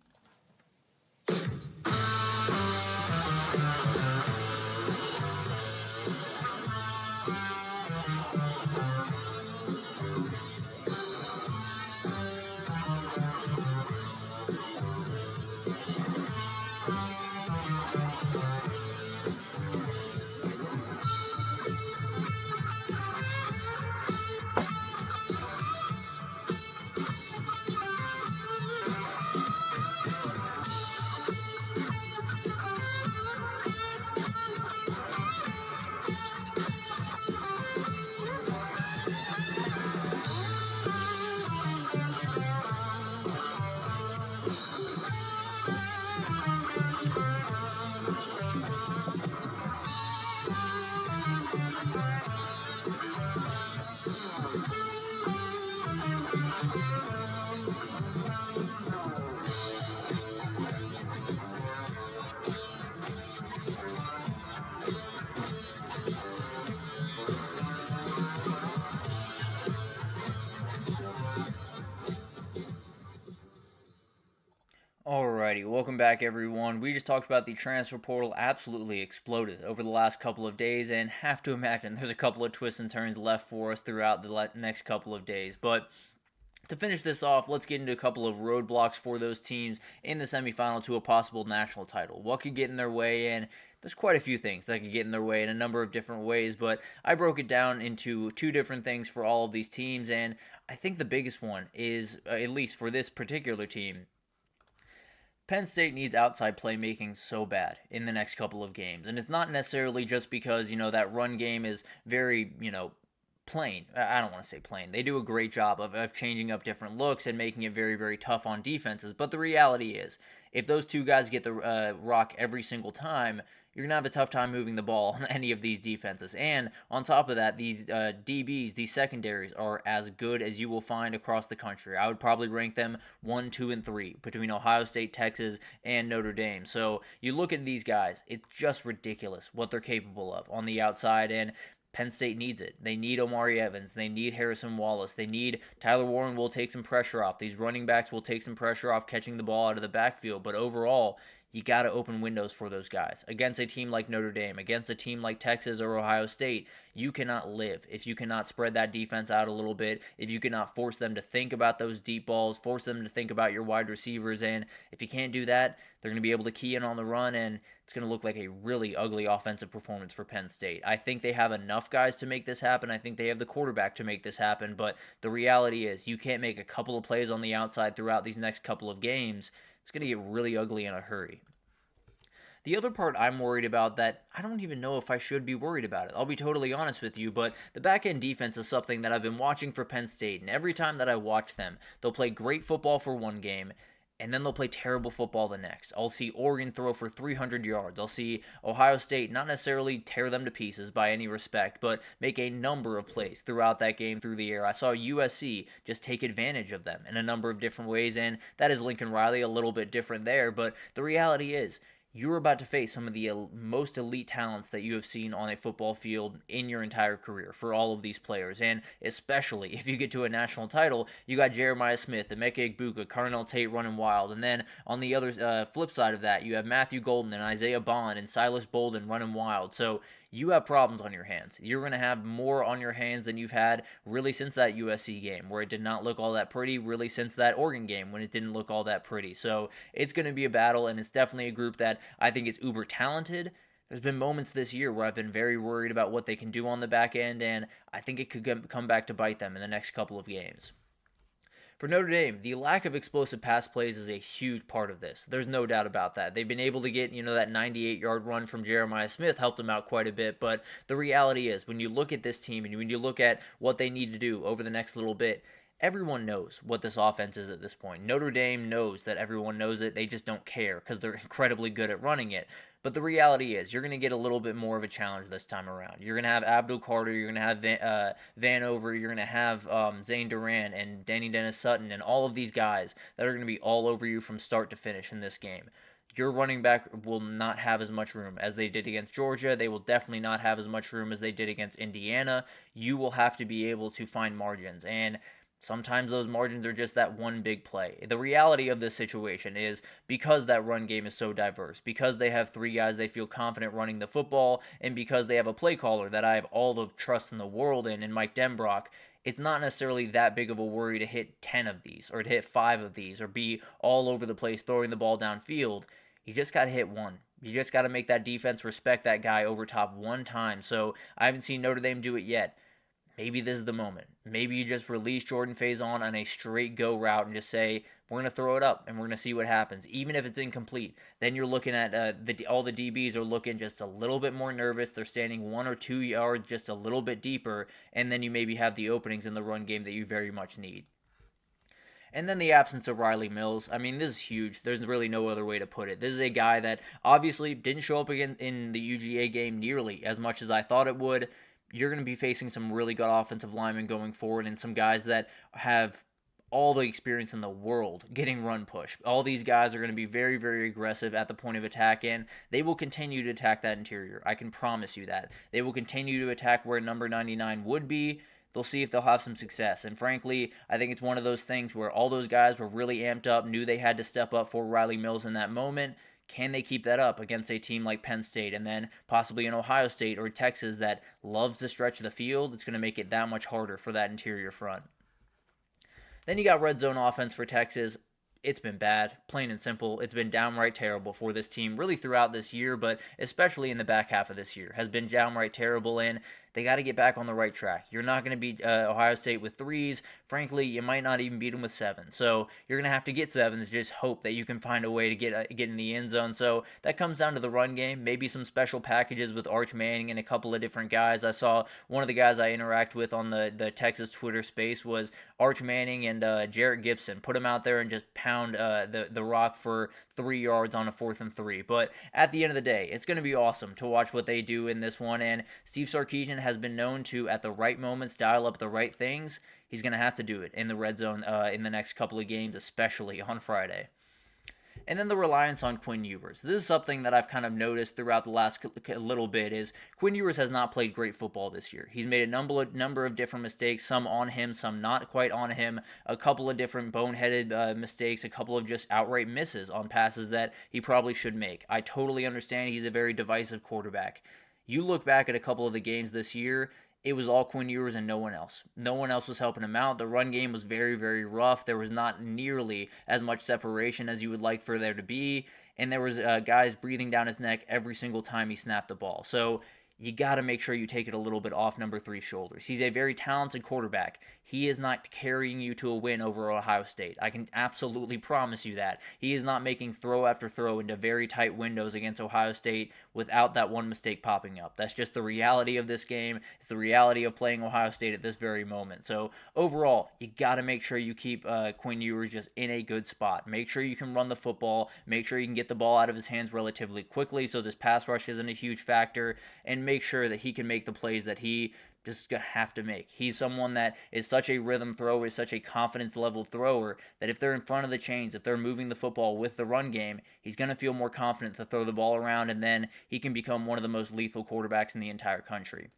Alrighty, welcome back everyone. We just talked about the transfer portal absolutely exploded over the last couple of days, and have to imagine there's a couple of twists and turns left for us throughout the next couple of days. But to finish this off, let's get into a couple of roadblocks for those teams in the semifinal to a possible national title. What could get in their way? And there's quite a few things that could get in their way in a number of different ways, but I broke it down into 2 different things for all of these teams, and I think the biggest one is, at least for this particular team, Penn State needs outside playmaking so bad in the next couple of games. And it's not necessarily just because, that run game is very, plain. I don't want to say plain. They do a great job of changing up different looks and making it very, very tough on defenses. But the reality is, if those 2 guys get the rock every single time, you're going to have a tough time moving the ball on any of these defenses. And on top of that, these DBs, these secondaries, are as good as you will find across the country. I would probably rank them 1, 2, and 3 between Ohio State, Texas, and Notre Dame. So you look at these guys, it's just ridiculous what they're capable of on the outside, and Penn State needs it. They need Omari Evans. They need Harrison Wallace. They need Tyler Warren will take some pressure off. These running backs will take some pressure off catching the ball out of the backfield. But overall, you got to open windows for those guys. Against a team like Notre Dame, against a team like Texas or Ohio State, you cannot live if you cannot spread that defense out a little bit, if you cannot force them to think about those deep balls, force them to think about your wide receivers, and if you can't do that, they're going to be able to key in on the run, and it's going to look like a really ugly offensive performance for Penn State. I think they have enough guys to make this happen. I think they have the quarterback to make this happen, but the reality is you can't make a couple of plays on the outside throughout these next couple of games. It's going to get really ugly in a hurry. The other part I'm worried about that I don't even know if I should be worried about it. I'll be totally honest with you, but the back-end defense is something that I've been watching for Penn State, and every time that I watch them, they'll play great football for one game, and then they'll play terrible football the next. I'll see Oregon throw for 300 yards. I'll see Ohio State not necessarily tear them to pieces by any respect, but make a number of plays throughout that game through the air. I saw USC just take advantage of them in a number of different ways, and that is Lincoln Riley, a little bit different there, but the reality is, you're about to face some of the most elite talents that you have seen on a football field in your entire career for all of these players. And especially if you get to a national title, you got Jeremiah Smith, Emeka Egbuka, Carnell Tate running wild. And then on the other flip side of that, you have Matthew Golden and Isaiah Bond and Silas Bolden running wild. So you have problems on your hands. You're going to have more on your hands than you've had really since that USC game where it did not look all that pretty, really since that Oregon game when it didn't look all that pretty. So it's going to be a battle, and it's definitely a group that I think is uber talented. There's been moments this year where I've been very worried about what they can do on the back end, and I think it could come back to bite them in the next couple of games. For Notre Dame, the lack of explosive pass plays is a huge part of this. There's no doubt about that. They've been able to get, that 98-yard run from Jeremiah Smith helped them out quite a bit, but the reality is when you look at this team and when you look at what they need to do over the next little bit, everyone knows what this offense is at this point. Notre Dame knows that everyone knows it. They just don't care because they're incredibly good at running it. But the reality is you're going to get a little bit more of a challenge this time around. You're going to have Abdul Carter. You're going to have Vanover. You're going to have Zane Duran and Danny Dennis Sutton and all of these guys that are going to be all over you from start to finish in this game. Your running back will not have as much room as they did against Georgia. They will definitely not have as much room as they did against Indiana. You will have to be able to find margins, and sometimes those margins are just that one big play. The reality of this situation is because that run game is so diverse, because they have three guys they feel confident running the football, and because they have a play caller that I have all the trust in the world in Mike Denbrock, it's not necessarily that big of a worry to hit 10 of these or to hit 5 of these or be all over the place throwing the ball downfield. You just got to hit one. You just got to make that defense respect that guy over top one time. So I haven't seen Notre Dame do it yet. Maybe this is the moment. Maybe you just release Jordan Faison on a straight go route and just say, we're going to throw it up and we're going to see what happens. Even if it's incomplete, then you're looking at all the DBs are looking just a little bit more nervous. They're standing 1 or 2 yards just a little bit deeper, and then you maybe have the openings in the run game that you very much need. And then the absence of Riley Mills. I mean, this is huge. There's really no other way to put it. This is a guy that obviously didn't show up again in the UGA game nearly as much as I thought it would. You're going to be facing some really good offensive linemen going forward and some guys that have all the experience in the world getting run push. All these guys are going to be very, very aggressive at the point of attack, and they will continue to attack that interior. I can promise you that. They will continue to attack where number 99 would be. They'll see if they'll have some success. And frankly, I think it's one of those things where all those guys were really amped up, knew they had to step up for Riley Mills in that moment. Can they keep that up against a team like Penn State and then possibly an Ohio State or Texas that loves to stretch the field? It's going to make it that much harder for that interior front. Then you got red zone offense for Texas. It's been bad, plain and simple. It's been downright terrible for this team really throughout this year, but especially in the back half of this year has been downright terrible, and they got to get back on the right track. You're not going to beat Ohio State with 3s. Frankly, you might not even beat them with 7. So you're going to have to get 7s. Just hope that you can find a way to get in the end zone. So that comes down to the run game. Maybe some special packages with Arch Manning and a couple of different guys. I saw one of the guys I interact with on the Texas Twitter space was Arch Manning and Jarrett Gibson. Put them out there and just pound the rock for 3 yards on a 4th and 3. But at the end of the day, it's going to be awesome to watch what they do in this one. And Steve Sarkisian has been known to, at the right moments, dial up the right things. He's going to have to do it in the red zone in the next couple of games, especially on Friday. And then the reliance on Quinn Ewers. This is something that I've kind of noticed throughout the last little bit is Quinn Ewers has not played great football this year. He's made a number of different mistakes, some on him, some not quite on him, a couple of different boneheaded mistakes, a couple of just outright misses on passes that he probably should make. I totally understand he's a very divisive quarterback. You look back at a couple of the games this year, it was all Quinn Ewers and no one else. No one else was helping him out. The run game was very, very rough. There was not nearly as much separation as you would like for there to be, and there was guys breathing down his neck every single time he snapped the ball. So you got to make sure you take it a little bit off number 3's shoulders. He's a very talented quarterback. He is not carrying you to a win over Ohio State. I can absolutely promise you that. He is not making throw after throw into very tight windows against Ohio State without that one mistake popping up. That's just the reality of this game. It's the reality of playing Ohio State at this very moment. So overall, you got to make sure you keep Quinn Ewers just in a good spot. Make sure you can run the football. Make sure you can get the ball out of his hands relatively quickly so this pass rush isn't a huge factor, and make sure that he can make the plays that he just gonna have to make. He's someone that is such a rhythm thrower, is such a confidence level thrower, that if they're in front of the chains, if they're moving the football with the run game, he's going to feel more confident to throw the ball around, and then he can become one of the most lethal quarterbacks in the entire country.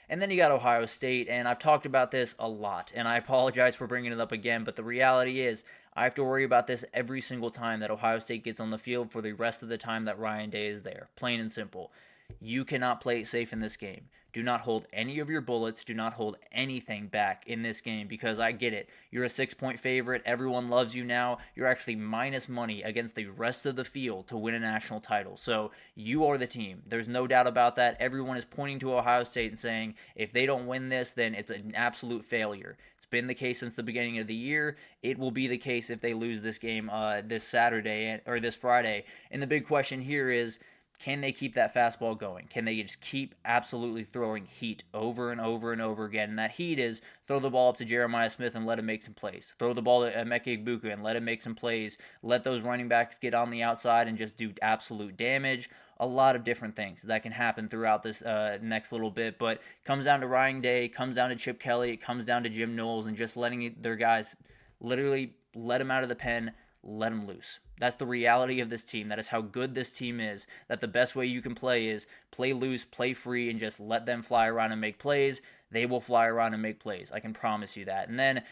And then you got Ohio State, and I've talked about this a lot, and I apologize for bringing it up again, but the reality is I have to worry about this every single time that Ohio State gets on the field for the rest of the time that Ryan Day is there. Plain and simple. You cannot play it safe in this game. Do not hold any of your bullets. Do not hold anything back in this game, because I get it. You're a 6-point favorite. Everyone loves you now. You're actually minus money against the rest of the field to win a national title. So you are the team. There's no doubt about that. Everyone is pointing to Ohio State and saying, if they don't win this, then it's an absolute failure. It's been the case since the beginning of the year. It will be the case if they lose this game this Saturday or this Friday. And the big question here is, can they keep that fastball going? Can they just keep absolutely throwing heat over and over and over again? And that heat is throw the ball up to Jeremiah Smith and let him make some plays. Throw the ball to Emeka Egbuka and let him make some plays. Let those running backs get on the outside and just do absolute damage. A lot of different things that can happen throughout this next little bit. But it comes down to Ryan Day, comes down to Chip Kelly, it comes down to Jim Knowles, and just letting their guys literally let him out of the pen, let him loose. That's the reality of this team. That is how good this team is. That the best way you can play is play loose, play free, and just let them fly around and make plays. They will fly around and make plays. I can promise you that. And then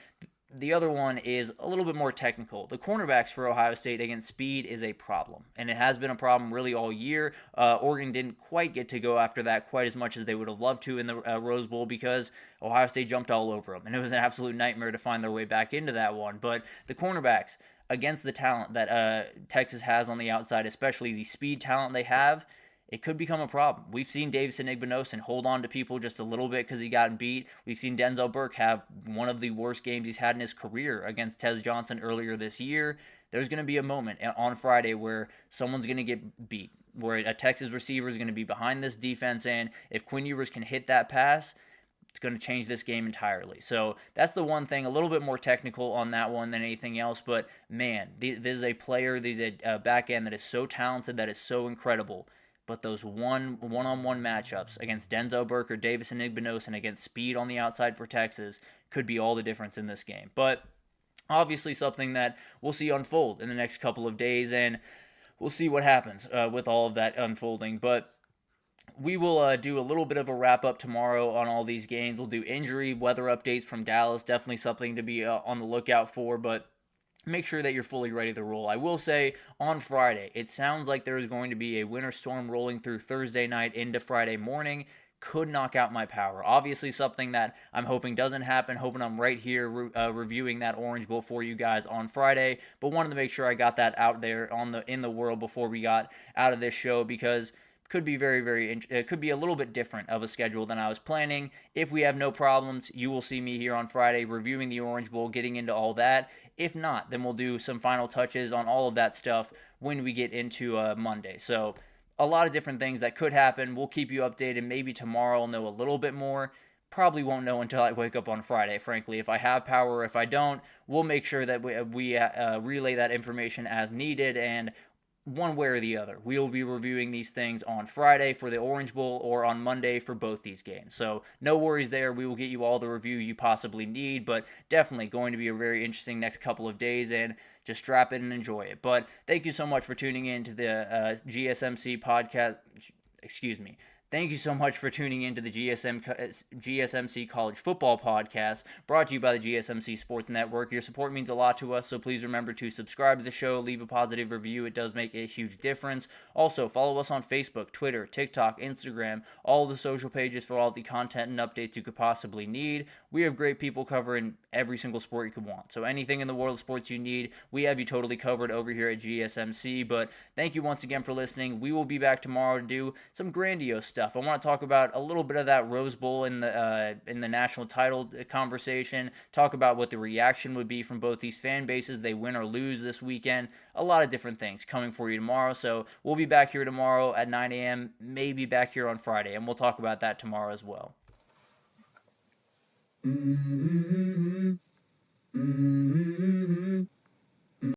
the other one is a little bit more technical. The cornerbacks for Ohio State against speed is a problem, and it has been a problem really all year. Oregon didn't quite get to go after that quite as much as they would have loved to in the Rose Bowl, because Ohio State jumped all over them, and it was an absolute nightmare to find their way back into that one. But the cornerbacks, against the talent that Texas has on the outside, especially the speed talent they have, it could become a problem. We've seen Davison Igbinosun hold on to people just a little bit because he got beat. We've seen Denzel Burke have one of the worst games he's had in his career against Tez Johnson earlier this year. There's going to be a moment on Friday where someone's going to get beat, where a Texas receiver is going to be behind this defense, and if Quinn Ewers can hit that pass, it's going to change this game entirely. So that's the one thing, a little bit more technical on that one than anything else. But man, this is a player, this is a back end that is so talented, that is so incredible. But those one-on-one matchups against Denzel Burke or Davison Igbinosun against speed on the outside for Texas could be all the difference in this game. But obviously something that we'll see unfold in the next couple of days, and we'll see what happens with all of that unfolding. But we will do a little bit of a wrap-up tomorrow on all these games. We'll do injury, weather updates from Dallas, definitely something to be on the lookout for, but make sure that you're fully ready to roll. I will say, on Friday, it sounds like there is going to be a winter storm rolling through Thursday night into Friday morning. Could knock out my power. Obviously something that I'm hoping doesn't happen, hoping I'm right here reviewing that Orange Bowl for you guys on Friday, but wanted to make sure I got that out there in the world before we got out of this show, because could be it could be a little bit different of a schedule than I was planning. If we have no problems, you will see me here on Friday reviewing the Orange Bowl, getting into all that. If not, then we'll do some final touches on all of that stuff when we get into Monday. So a lot of different things that could happen. We'll keep you updated. Maybe tomorrow I'll know a little bit more. Probably won't know until I wake up on Friday, frankly. If I have power or if I don't, we'll make sure that we relay that information as needed, and one way or the other. We will be reviewing these things on Friday for the Orange Bowl or on Monday for both these games. So no worries there. We will get you all the review you possibly need, but definitely going to be a very interesting next couple of days, and just strap it and enjoy it. But thank you so much for tuning in to the GSMC podcast. Thank you so much for tuning in to the GSMC College Football Podcast, brought to you by the GSMC Sports Network. Your support means a lot to us, so please remember to subscribe to the show, leave a positive review. It does make a huge difference. Also, follow us on Facebook, Twitter, TikTok, Instagram, all the social pages for all the content and updates you could possibly need. We have great people covering every single sport you could want. So anything in the world of sports you need, we have you totally covered over here at GSMC. But thank you once again for listening. We will be back tomorrow to do some grandiose stuff. I want to talk about a little bit of that Rose Bowl in the national title conversation, talk about what the reaction would be from both these fan bases, they win or lose this weekend, a lot of different things coming for you tomorrow. So we'll be back here tomorrow at 9 a.m., maybe back here on Friday, and we'll talk about that tomorrow as well. Mm-hmm. Mm-hmm.